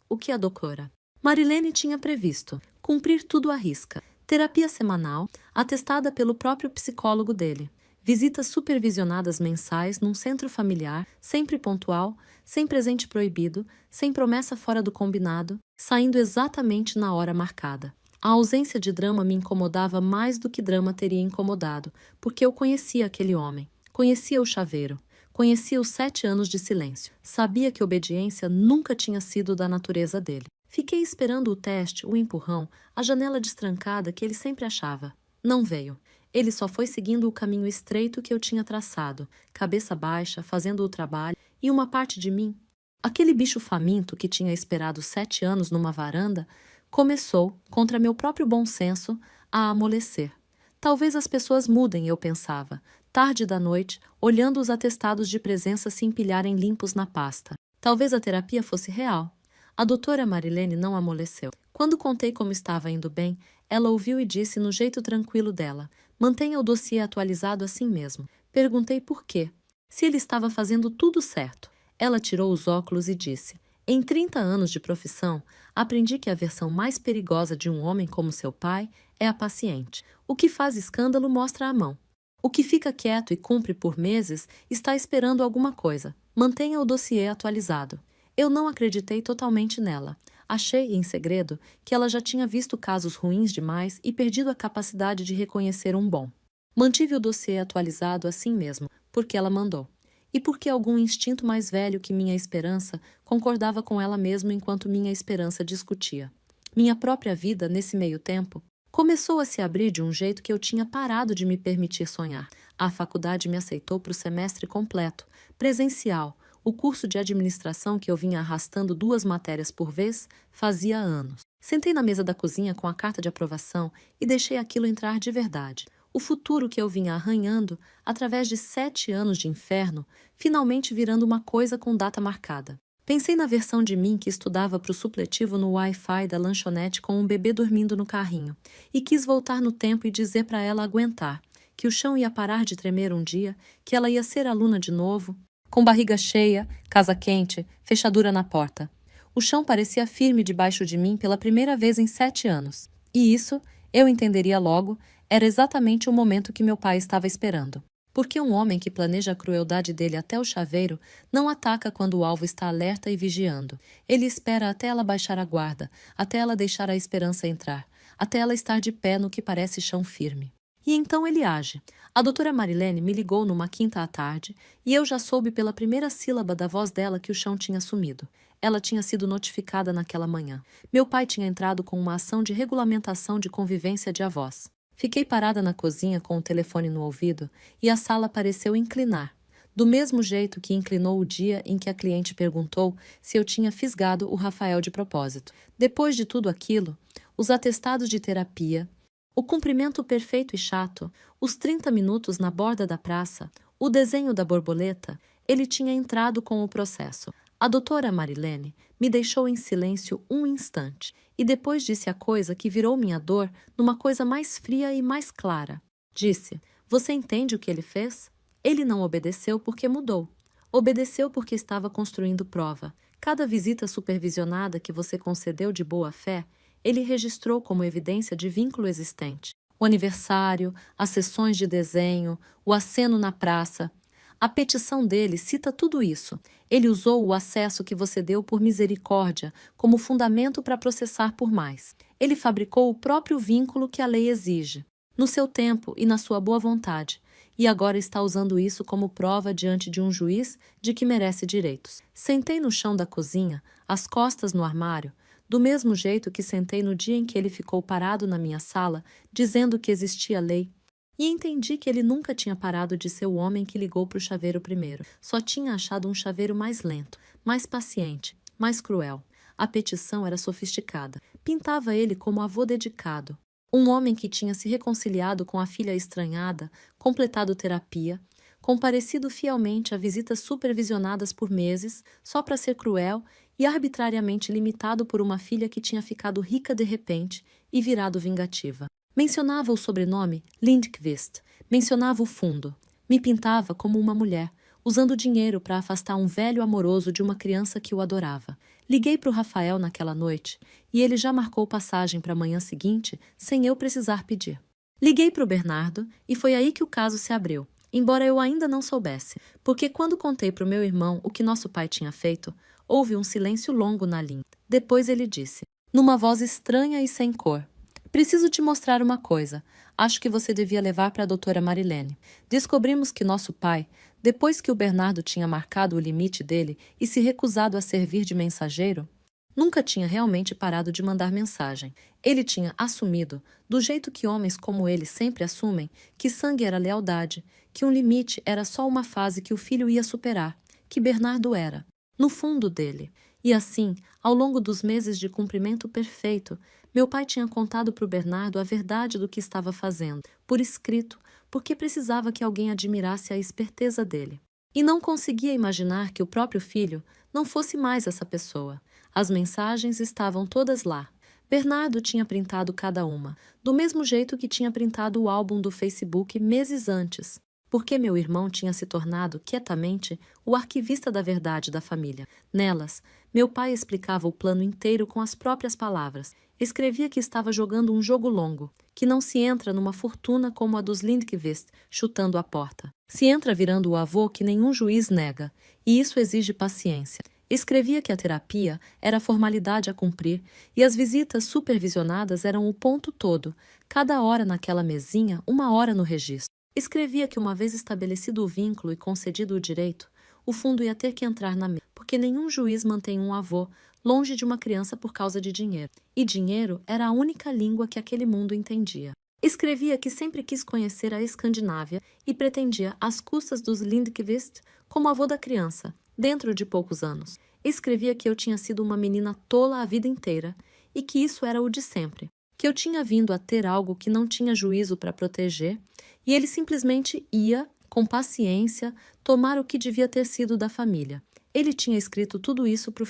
o que a doutora Marilene tinha previsto, cumprir tudo à risca. Terapia semanal, atestada pelo próprio psicólogo dele. Visitas supervisionadas mensais num centro familiar, sempre pontual, sem presente proibido, sem promessa fora do combinado, saindo exatamente na hora marcada. A ausência de drama me incomodava mais do que drama teria incomodado, porque eu conhecia aquele homem, conhecia o chaveiro, conhecia os 7 anos de silêncio, sabia que obediência nunca tinha sido da natureza dele. Fiquei esperando o teste, o empurrão, a janela destrancada que ele sempre achava. Não veio. Ele só foi seguindo o caminho estreito que eu tinha traçado, cabeça baixa, fazendo o trabalho, e uma parte de mim, aquele bicho faminto que tinha esperado 7 anos numa varanda, começou, contra meu próprio bom senso, a amolecer. Talvez as pessoas mudem, eu pensava. tarde da noite, olhando os atestados de presença se empilharem limpos na pasta. Talvez a terapia fosse real. A doutora Marilene não amoleceu. Quando contei como estava indo bem, ela ouviu e disse no jeito tranquilo dela: mantenha o dossiê atualizado assim mesmo. Perguntei por quê. Se ele estava fazendo tudo certo. Ela tirou os óculos e disse: em 30 anos de profissão, aprendi que a versão mais perigosa de um homem como seu pai é a paciente. O que faz escândalo mostra a mão. O que fica quieto e cumpre por meses está esperando alguma coisa. Mantenha o dossiê atualizado. Eu não acreditei totalmente nela. Achei, em segredo, que ela já tinha visto casos ruins demais e perdido a capacidade de reconhecer um bom. Mantive o dossiê atualizado assim mesmo, porque ela mandou. E porque algum instinto mais velho que minha esperança concordava com ela mesmo enquanto minha esperança discutia. Minha própria vida, nesse meio tempo, começou a se abrir de um jeito que eu tinha parado de me permitir sonhar. A faculdade me aceitou para o semestre completo, presencial. O curso de administração que eu vinha arrastando 2 matérias por vez fazia anos. Sentei na mesa da cozinha com a carta de aprovação e deixei aquilo entrar de verdade. O futuro que eu vinha arranhando, através de 7 anos de inferno, finalmente virando uma coisa com data marcada. Pensei na versão de mim que estudava para o supletivo no Wi-Fi da lanchonete com um bebê dormindo no carrinho, e quis voltar no tempo e dizer para ela aguentar, que o chão ia parar de tremer um dia, que ela ia ser aluna de novo, com barriga cheia, casa quente, fechadura na porta. O chão parecia firme debaixo de mim pela primeira vez em 7 anos. E isso, eu entenderia logo, era exatamente o momento que meu pai estava esperando. Porque um homem que planeja a crueldade dele até o chaveiro não ataca quando o alvo está alerta e vigiando. Ele espera até ela baixar a guarda, até ela deixar a esperança entrar, até ela estar de pé no que parece chão firme. E então ele age. A doutora Marilene me ligou numa quinta à tarde e eu já soube pela primeira sílaba da voz dela que o chão tinha sumido. Ela tinha sido notificada naquela manhã. Meu pai tinha entrado com uma ação de regulamentação de convivência de avós. Fiquei parada na cozinha com o telefone no ouvido e a sala pareceu inclinar, do mesmo jeito que inclinou o dia em que a cliente perguntou se eu tinha fisgado o Rafael de propósito. Depois de tudo aquilo, os atestados de terapia, o cumprimento perfeito e chato, os 30 minutos na borda da praça, o desenho da borboleta, ele tinha entrado com o processo. A doutora Marilene me deixou em silêncio um instante e depois disse a coisa que virou minha dor numa coisa mais fria e mais clara. Disse: você entende o que ele fez? Ele não obedeceu porque mudou. Obedeceu porque estava construindo prova. Cada visita supervisionada que você concedeu de boa fé, ele registrou como evidência de vínculo existente. O aniversário, as sessões de desenho, o aceno na praça. A petição dele cita tudo isso. Ele usou o acesso que você deu por misericórdia como fundamento para processar por mais. Ele fabricou o próprio vínculo que a lei exige, no seu tempo e na sua boa vontade, e agora está usando isso como prova diante de um juiz de que merece direitos. Sentei no chão da cozinha, as costas no armário, do mesmo jeito que sentei no dia em que ele ficou parado na minha sala, dizendo que existia lei. E entendi que ele nunca tinha parado de ser o homem que ligou para o chaveiro primeiro. Só tinha achado um chaveiro mais lento, mais paciente, mais cruel. A petição era sofisticada. Pintava ele como avô dedicado. Um homem que tinha se reconciliado com a filha estranhada, completado terapia, comparecido fielmente a visitas supervisionadas por meses, só para ser cruel e arbitrariamente limitado por uma filha que tinha ficado rica de repente e virado vingativa. Mencionava o sobrenome Lindqvist, mencionava o fundo. Me pintava como uma mulher, usando dinheiro para afastar um velho amoroso de uma criança que o adorava. Liguei para o Rafael naquela noite e ele já marcou passagem para a manhã seguinte sem eu precisar pedir. Liguei para o Bernardo e foi aí que o caso se abriu, embora eu ainda não soubesse, porque quando contei para o meu irmão o que nosso pai tinha feito, houve um silêncio longo na linha. Depois ele disse, numa voz estranha e sem cor: preciso te mostrar uma coisa. Acho que você devia levar para a doutora Marilene. Descobrimos que nosso pai, depois que o Bernardo tinha marcado o limite dele e se recusado a servir de mensageiro, nunca tinha realmente parado de mandar mensagem. Ele tinha assumido, do jeito que homens como ele sempre assumem, que sangue era lealdade, que um limite era só uma fase que o filho ia superar, que Bernardo era, no fundo dele. E assim, ao longo dos meses de cumprimento perfeito, meu pai tinha contado para o Bernardo a verdade do que estava fazendo, por escrito, porque precisava que alguém admirasse a esperteza dele. E não conseguia imaginar que o próprio filho não fosse mais essa pessoa. As mensagens estavam todas lá. Bernardo tinha printado cada uma, do mesmo jeito que tinha printado o álbum do Facebook meses antes, porque meu irmão tinha se tornado, quietamente, o arquivista da verdade da família. Nelas, meu pai explicava o plano inteiro com as próprias palavras. Escrevia que estava jogando um jogo longo, que não se entra numa fortuna como a dos Lindqvist, chutando a porta. Se entra virando o avô que nenhum juiz nega, e isso exige paciência. Escrevia que a terapia era a formalidade a cumprir e as visitas supervisionadas eram o ponto todo, cada hora naquela mesinha, uma hora no registro. Escrevia que uma vez estabelecido o vínculo e concedido o direito, o fundo ia ter que entrar na mesa, porque nenhum juiz mantém um avô longe de uma criança por causa de dinheiro. E dinheiro era a única língua que aquele mundo entendia. Escrevia que sempre quis conhecer a Escandinávia e pretendia, às custas dos Lindqvist, como avô da criança, dentro de poucos anos. Escrevia que eu tinha sido uma menina tola a vida inteira e que isso era o de sempre, que eu tinha vindo a ter algo que não tinha juízo para proteger e ele simplesmente ia, com paciência, tomar o que devia ter sido da família. Ele tinha escrito tudo isso para o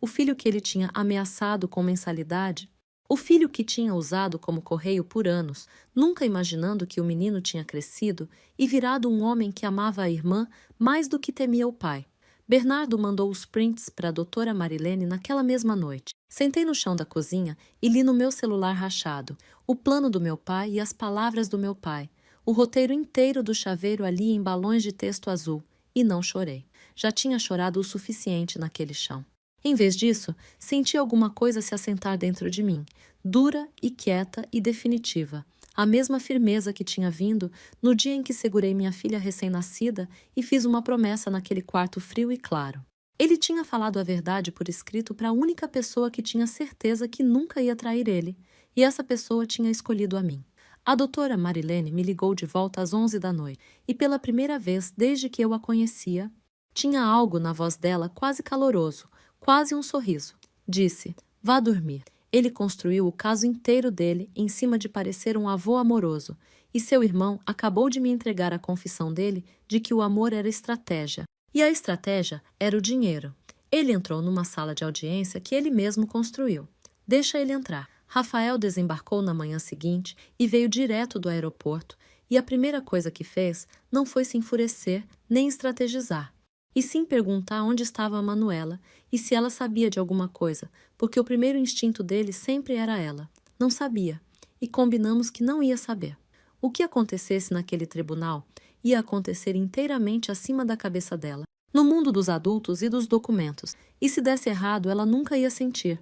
filho que ele tinha ameaçado com mensalidade, o filho que tinha usado como correio por anos, nunca imaginando que o menino tinha crescido e virado um homem que amava a irmã mais do que temia o pai. Bernardo mandou os prints para a doutora Marilene naquela mesma noite. Sentei no chão da cozinha e li no meu celular rachado o plano do meu pai e as palavras do meu pai, o roteiro inteiro do chaveiro ali em balões de texto azul, e não chorei. Já tinha chorado o suficiente naquele chão. Em vez disso, senti alguma coisa se assentar dentro de mim, dura e quieta e definitiva. A mesma firmeza que tinha vindo no dia em que segurei minha filha recém-nascida e fiz uma promessa naquele quarto frio e claro. Ele tinha falado a verdade por escrito para a única pessoa que tinha certeza que nunca ia trair ele, e essa pessoa tinha escolhido a mim. A doutora Marilene me ligou de volta às 11 da noite, e pela primeira vez desde que eu a conhecia, tinha algo na voz dela quase caloroso, quase um sorriso. Disse: "Vá dormir." Ele construiu o caso inteiro dele em cima de parecer um avô amoroso, e seu irmão acabou de me entregar a confissão dele de que o amor era estratégia, e a estratégia era o dinheiro. Ele entrou numa sala de audiência que ele mesmo construiu. Deixa ele entrar. Rafael desembarcou na manhã seguinte e veio direto do aeroporto, e a primeira coisa que fez não foi se enfurecer nem estrategizar, e sim perguntar onde estava a Manuela e se ela sabia de alguma coisa, porque o primeiro instinto dele sempre era ela. Não sabia, e combinamos que não ia saber. O que acontecesse naquele tribunal ia acontecer inteiramente acima da cabeça dela, no mundo dos adultos e dos documentos, e se desse errado ela nunca ia sentir.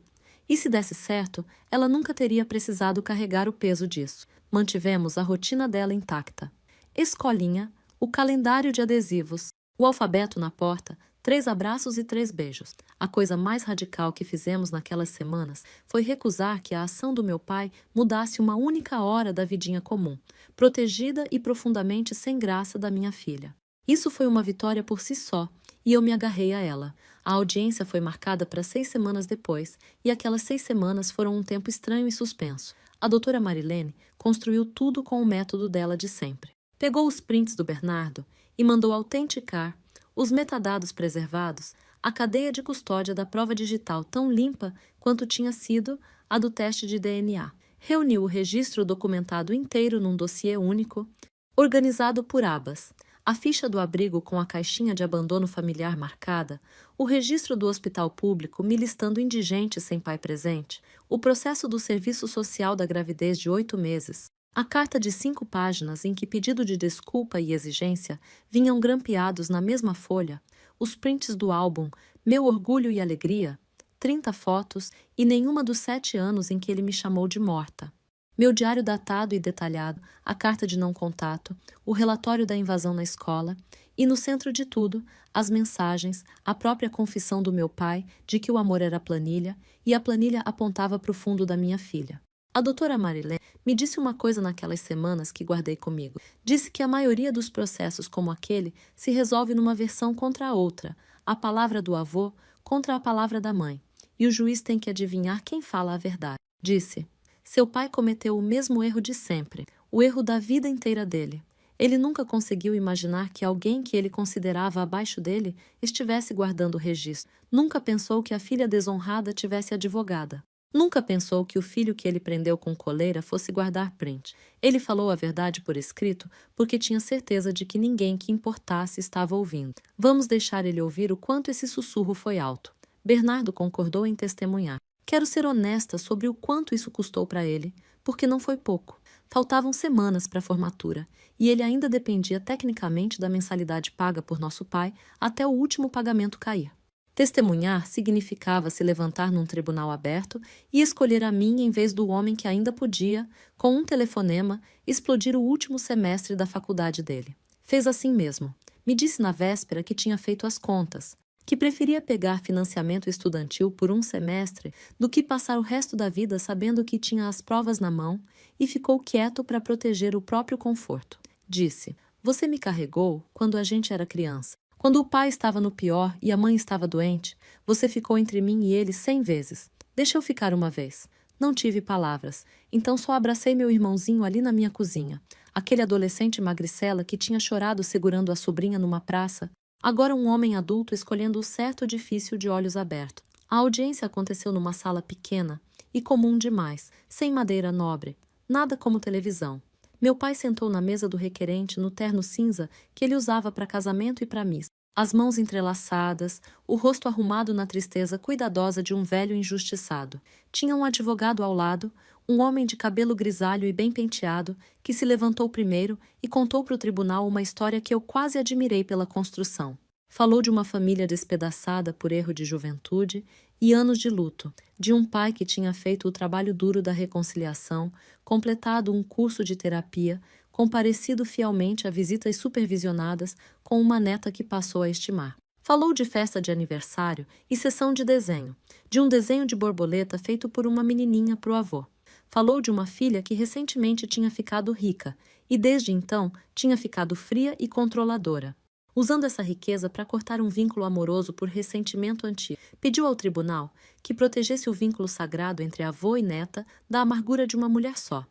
E se desse certo, ela nunca teria precisado carregar o peso disso. Mantivemos a rotina dela intacta. Escolinha, o calendário de adesivos, o alfabeto na porta, 3 abraços e 3 beijos. A coisa mais radical que fizemos naquelas semanas foi recusar que a ação do meu pai mudasse uma única hora da vidinha comum, protegida e profundamente sem graça da minha filha. Isso foi uma vitória por si só, e eu me agarrei a ela. A audiência foi marcada para 6 semanas depois, e aquelas 6 semanas foram um tempo estranho e suspenso. A doutora Marilene construiu tudo com o método dela de sempre. Pegou os prints do Bernardo e mandou autenticar, os metadados preservados, a cadeia de custódia da prova digital tão limpa quanto tinha sido a do teste de DNA. Reuniu o registro documentado inteiro num dossiê único, organizado por abas. A ficha do abrigo com a caixinha de abandono familiar marcada, o registro do hospital público me listando indigente sem pai presente, o processo do serviço social da gravidez de 8 meses, a carta de 5 páginas em que pedido de desculpa e exigência vinham grampeados na mesma folha, os prints do álbum Meu Orgulho e Alegria, 30 fotos e nenhuma dos 7 anos em que ele me chamou de morta. Meu diário datado e detalhado, a carta de não contato, o relatório da invasão na escola e, no centro de tudo, as mensagens, a própria confissão do meu pai de que o amor era planilha e a planilha apontava para o fundo da minha filha. A doutora Marilene me disse uma coisa naquelas semanas que guardei comigo. Disse que a maioria dos processos como aquele se resolve numa versão contra a outra, a palavra do avô contra a palavra da mãe, e o juiz tem que adivinhar quem fala a verdade. Disse: seu pai cometeu o mesmo erro de sempre, o erro da vida inteira dele. Ele nunca conseguiu imaginar que alguém que ele considerava abaixo dele estivesse guardando o registro. Nunca pensou que a filha desonrada tivesse advogada. Nunca pensou que o filho que ele prendeu com coleira fosse guardar print. Ele falou a verdade por escrito porque tinha certeza de que ninguém que importasse estava ouvindo. Vamos deixar ele ouvir o quanto esse sussurro foi alto. Bernardo concordou em testemunhar. Quero ser honesta sobre o quanto isso custou para ele, porque não foi pouco. Faltavam semanas para a formatura, e ele ainda dependia tecnicamente da mensalidade paga por nosso pai até o último pagamento cair. Testemunhar significava se levantar num tribunal aberto e escolher a mim em vez do homem que ainda podia, com um telefonema, explodir o último semestre da faculdade dele. Fez assim mesmo. Me disse na véspera que tinha feito as contas, que preferia pegar financiamento estudantil por um semestre do que passar o resto da vida sabendo que tinha as provas na mão, e ficou quieto para proteger o próprio conforto. Disse: "Você me carregou quando a gente era criança. Quando o pai estava no pior e a mãe estava doente, você ficou entre mim e ele 100 vezes. Deixa eu ficar uma vez." Não tive palavras, então só abracei meu irmãozinho ali na minha cozinha. Aquele adolescente magricela que tinha chorado segurando a sobrinha numa praça, agora um homem adulto escolhendo o certo difícil de olhos abertos. A audiência aconteceu numa sala pequena e comum demais, sem madeira nobre, nada como televisão. Meu pai sentou na mesa do requerente no terno cinza que ele usava para casamento e para missa. As mãos entrelaçadas, o rosto arrumado na tristeza cuidadosa de um velho injustiçado. Tinha um advogado ao lado, um homem de cabelo grisalho e bem penteado, que se levantou primeiro e contou para o tribunal uma história que eu quase admirei pela construção. Falou de uma família despedaçada por erro de juventude e anos de luto, de um pai que tinha feito o trabalho duro da reconciliação, completado um curso de terapia, comparecido fielmente a visitas supervisionadas com uma neta que passou a estimar. Falou de festa de aniversário e sessão de desenho, de um desenho de borboleta feito por uma menininha para o avô. Falou de uma filha que recentemente tinha ficado rica e desde então tinha ficado fria e controladora, usando essa riqueza para cortar um vínculo amoroso por ressentimento antigo. Pediu ao tribunal que protegesse o vínculo sagrado entre avô e neta da amargura de uma mulher só.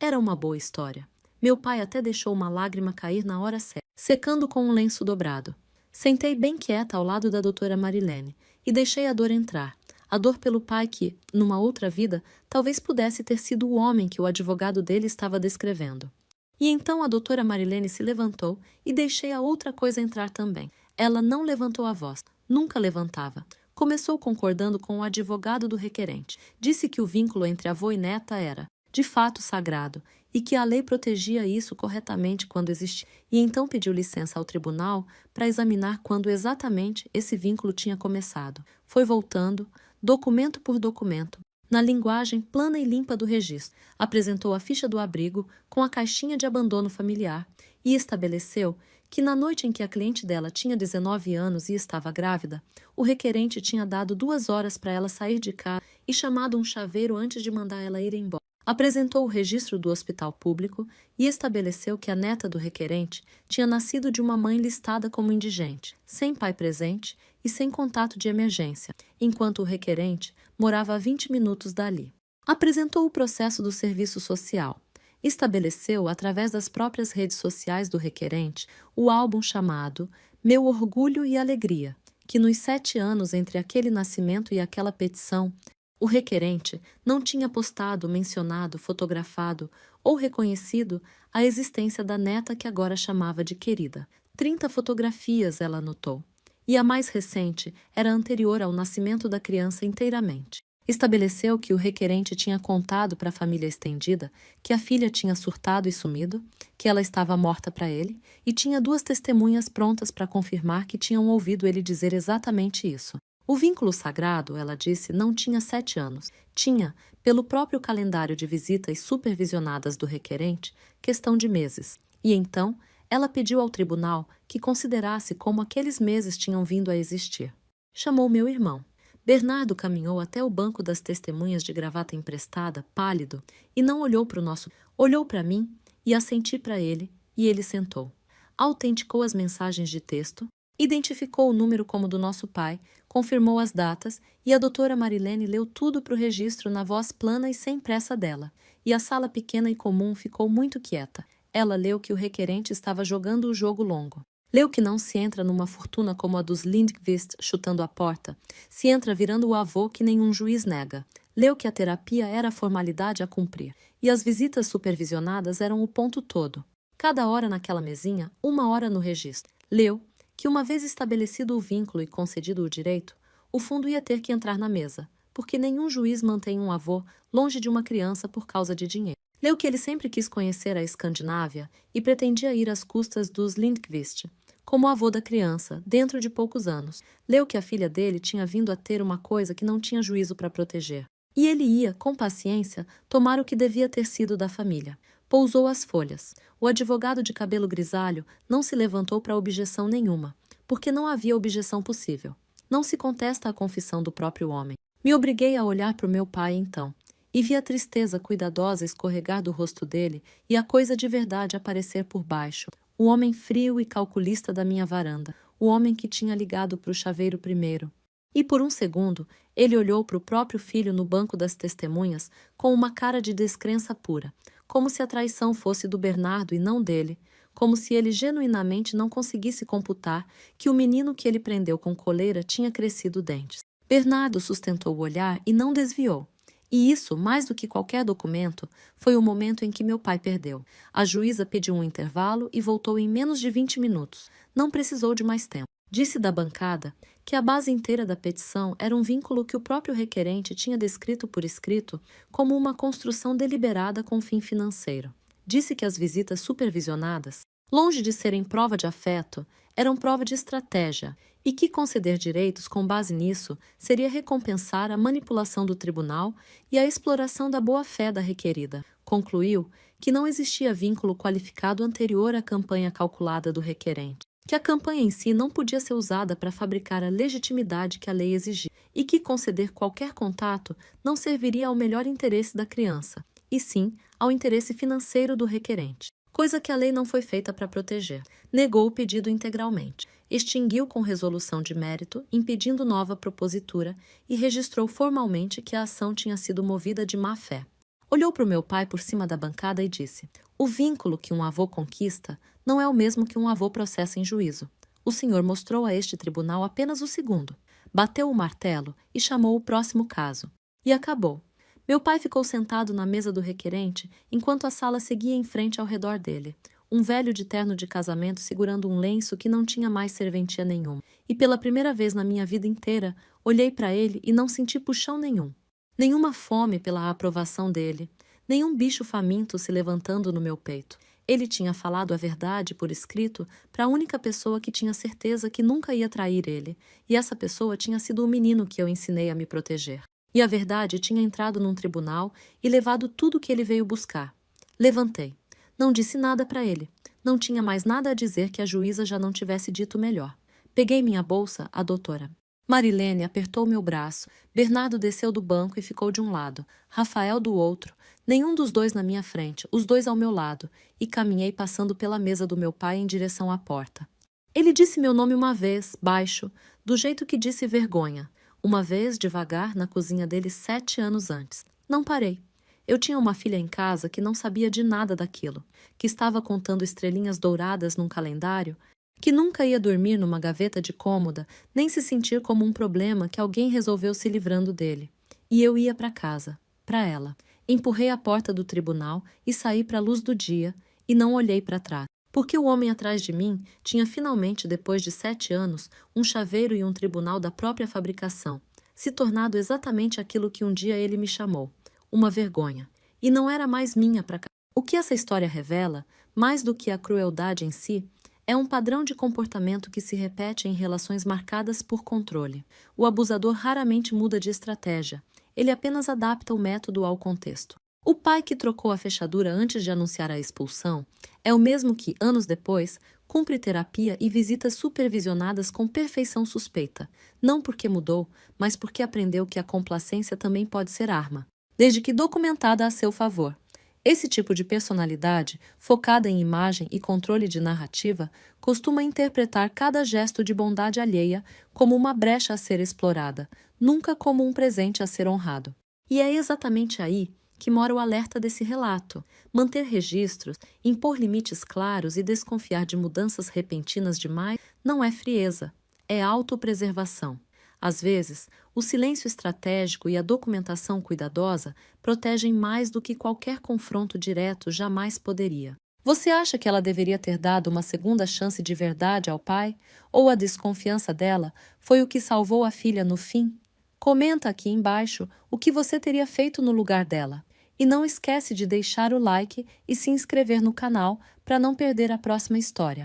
Era uma boa história. Meu pai até deixou uma lágrima cair na hora certa, secando com um lenço dobrado. Sentei bem quieta ao lado da doutora Marilene e deixei a dor entrar. A dor pelo pai que, numa outra vida, talvez pudesse ter sido o homem que o advogado dele estava descrevendo. E então a doutora Marilene se levantou e deixei a outra coisa entrar também. Ela não levantou a voz, nunca levantava. Começou concordando com o advogado do requerente. Disse que o vínculo entre avô e neta era, de fato, sagrado, e que a lei protegia isso corretamente quando existia. E então pediu licença ao tribunal para examinar quando exatamente esse vínculo tinha começado. Foi voltando, documento por documento, na linguagem plana e limpa do registro. Apresentou a ficha do abrigo com a caixinha de abandono familiar e estabeleceu que na noite em que a cliente dela tinha 19 anos e estava grávida, o requerente tinha dado 2 horas para ela sair de casa e chamado um chaveiro antes de mandar ela ir embora. Apresentou o registro do hospital público e estabeleceu que a neta do requerente tinha nascido de uma mãe listada como indigente, sem pai presente e sem contato de emergência, enquanto o requerente morava a 20 minutos dali. Apresentou o processo do serviço social. Estabeleceu, através das próprias redes sociais do requerente, o álbum chamado Meu Orgulho e Alegria, que nos 7 anos entre aquele nascimento e aquela petição, o requerente não tinha postado, mencionado, fotografado ou reconhecido a existência da neta que agora chamava de querida. 30 fotografias, ela anotou, e a mais recente era anterior ao nascimento da criança inteiramente. Estabeleceu que o requerente tinha contado para a família estendida que a filha tinha surtado e sumido, que ela estava morta para ele, e tinha 2 testemunhas prontas para confirmar que tinham ouvido ele dizer exatamente isso. O vínculo sagrado, ela disse, não tinha 7 anos. Tinha, pelo próprio calendário de visitas supervisionadas do requerente, questão de meses. E então, ela pediu ao tribunal que considerasse como aqueles meses tinham vindo a existir. Chamou meu irmão. Bernardo caminhou até o banco das testemunhas de gravata emprestada, pálido, e não olhou para o nosso... Olhou para mim e assenti para ele, e ele sentou. Autenticou as mensagens de texto, identificou o número como do nosso pai, confirmou as datas e a doutora Marilene leu tudo para o registro na voz plana e sem pressa dela. E a sala pequena e comum ficou muito quieta. ela leu que o requerente estava jogando o jogo longo. Leu que não se entra numa fortuna como a dos Lindqvist chutando a porta, se entra virando o avô que nenhum juiz nega. Leu que a terapia era a formalidade a cumprir, e as visitas supervisionadas eram o ponto todo. Cada hora naquela mesinha, 1 hora no registro. Leu que, uma vez estabelecido o vínculo e concedido o direito, o fundo ia ter que entrar na mesa, porque nenhum juiz mantém um avô longe de uma criança por causa de dinheiro. Leu que ele sempre quis conhecer a Escandinávia e pretendia ir às custas dos Lindqvist, como avô da criança, dentro de poucos anos. Leu que a filha dele tinha vindo a ter uma coisa que não tinha juízo para proteger. E ele ia, com paciência, tomar o que devia ter sido da família. Pousou as folhas. O advogado de cabelo grisalho não se levantou para objeção nenhuma, porque não havia objeção possível. Não se contesta a confissão do próprio homem. Me obriguei a olhar para o meu pai então, e vi a tristeza cuidadosa escorregar do rosto dele e a coisa de verdade aparecer por baixo. O homem frio e calculista da minha varanda, o homem que tinha ligado para o chaveiro primeiro. E por um segundo, ele olhou para o próprio filho no banco das testemunhas com uma cara de descrença pura, como se a traição fosse do Bernardo e não dele, como se ele genuinamente não conseguisse computar que o menino que ele prendeu com coleira tinha crescido dentes. Bernardo sustentou o olhar e não desviou. E isso, mais do que qualquer documento, foi o momento em que meu pai perdeu. A juíza pediu um intervalo e voltou em menos de 20 minutos. Não precisou de mais tempo. Disse da bancada que a base inteira da petição era um vínculo que o próprio requerente tinha descrito por escrito como uma construção deliberada com fim financeiro. Disse que as visitas supervisionadas, longe de serem prova de afeto, eram prova de estratégia e que conceder direitos com base nisso seria recompensar a manipulação do tribunal e a exploração da boa-fé da requerida. Concluiu que não existia vínculo qualificado anterior à campanha calculada do requerente, que a campanha em si não podia ser usada para fabricar a legitimidade que a lei exigia e que conceder qualquer contato não serviria ao melhor interesse da criança, e sim ao interesse financeiro do requerente, coisa que a lei não foi feita para proteger. Negou o pedido integralmente, extinguiu com resolução de mérito, impedindo nova propositura e registrou formalmente que a ação tinha sido movida de má-fé. Olhou para o meu pai por cima da bancada e disse: "O vínculo que um avô conquista não é o mesmo que um avô processa em juízo. O senhor mostrou a este tribunal apenas o segundo. Bateu o martelo e chamou o próximo caso. E acabou." Meu pai ficou sentado na mesa do requerente enquanto a sala seguia em frente ao redor dele. Um velho de terno de casamento segurando um lenço que não tinha mais serventia nenhuma. E pela primeira vez na minha vida inteira, olhei para ele e não senti puxão nenhum. Nenhuma fome pela aprovação dele. Nenhum bicho faminto se levantando no meu peito. Ele tinha falado a verdade por escrito para a única pessoa que tinha certeza que nunca ia trair ele. E essa pessoa tinha sido o menino que eu ensinei a me proteger. E a verdade tinha entrado num tribunal e levado tudo o que ele veio buscar. Levantei. Não disse nada para ele. Não tinha mais nada a dizer que a juíza já não tivesse dito melhor. Peguei minha bolsa, a doutora. Marilene apertou meu braço. Bernardo desceu do banco e ficou de um lado. Rafael do outro. Nenhum dos dois na minha frente, os dois ao meu lado. E caminhei passando pela mesa do meu pai em direção à porta. Ele disse meu nome uma vez, baixo, do jeito que disse vergonha. Uma vez, devagar, na cozinha dele 7 anos antes. Não parei. Eu tinha uma filha em casa que não sabia de nada daquilo, que estava contando estrelinhas douradas num calendário, que nunca ia dormir numa gaveta de cômoda, nem se sentir como um problema que alguém resolveu se livrando dele. E eu ia para casa, para ela. Empurrei a porta do tribunal e saí para a luz do dia, e não olhei para trás. Porque o homem atrás de mim tinha finalmente, depois de 7 anos, um chaveiro e um tribunal da própria fabricação, se tornado exatamente aquilo que um dia ele me chamou, uma vergonha. E não era mais minha para cá. O que essa história revela, mais do que a crueldade em si, é um padrão de comportamento que se repete em relações marcadas por controle. O abusador raramente muda de estratégia, ele apenas adapta o método ao contexto. O pai que trocou a fechadura antes de anunciar a expulsão é o mesmo que, anos depois, cumpre terapia e visitas supervisionadas com perfeição suspeita, não porque mudou, mas porque aprendeu que a complacência também pode ser arma, desde que documentada a seu favor. Esse tipo de personalidade, focada em imagem e controle de narrativa, costuma interpretar cada gesto de bondade alheia como uma brecha a ser explorada, nunca como um presente a ser honrado. E é exatamente aí que mora o alerta desse relato. Manter registros, impor limites claros e desconfiar de mudanças repentinas demais não é frieza, é autopreservação. Às vezes, o silêncio estratégico e a documentação cuidadosa protegem mais do que qualquer confronto direto jamais poderia. Você acha que ela deveria ter dado uma segunda chance de verdade ao pai? Ou a desconfiança dela foi o que salvou a filha no fim? Comenta aqui embaixo o que você teria feito no lugar dela. E não esquece de deixar o like e se inscrever no canal para não perder a próxima história.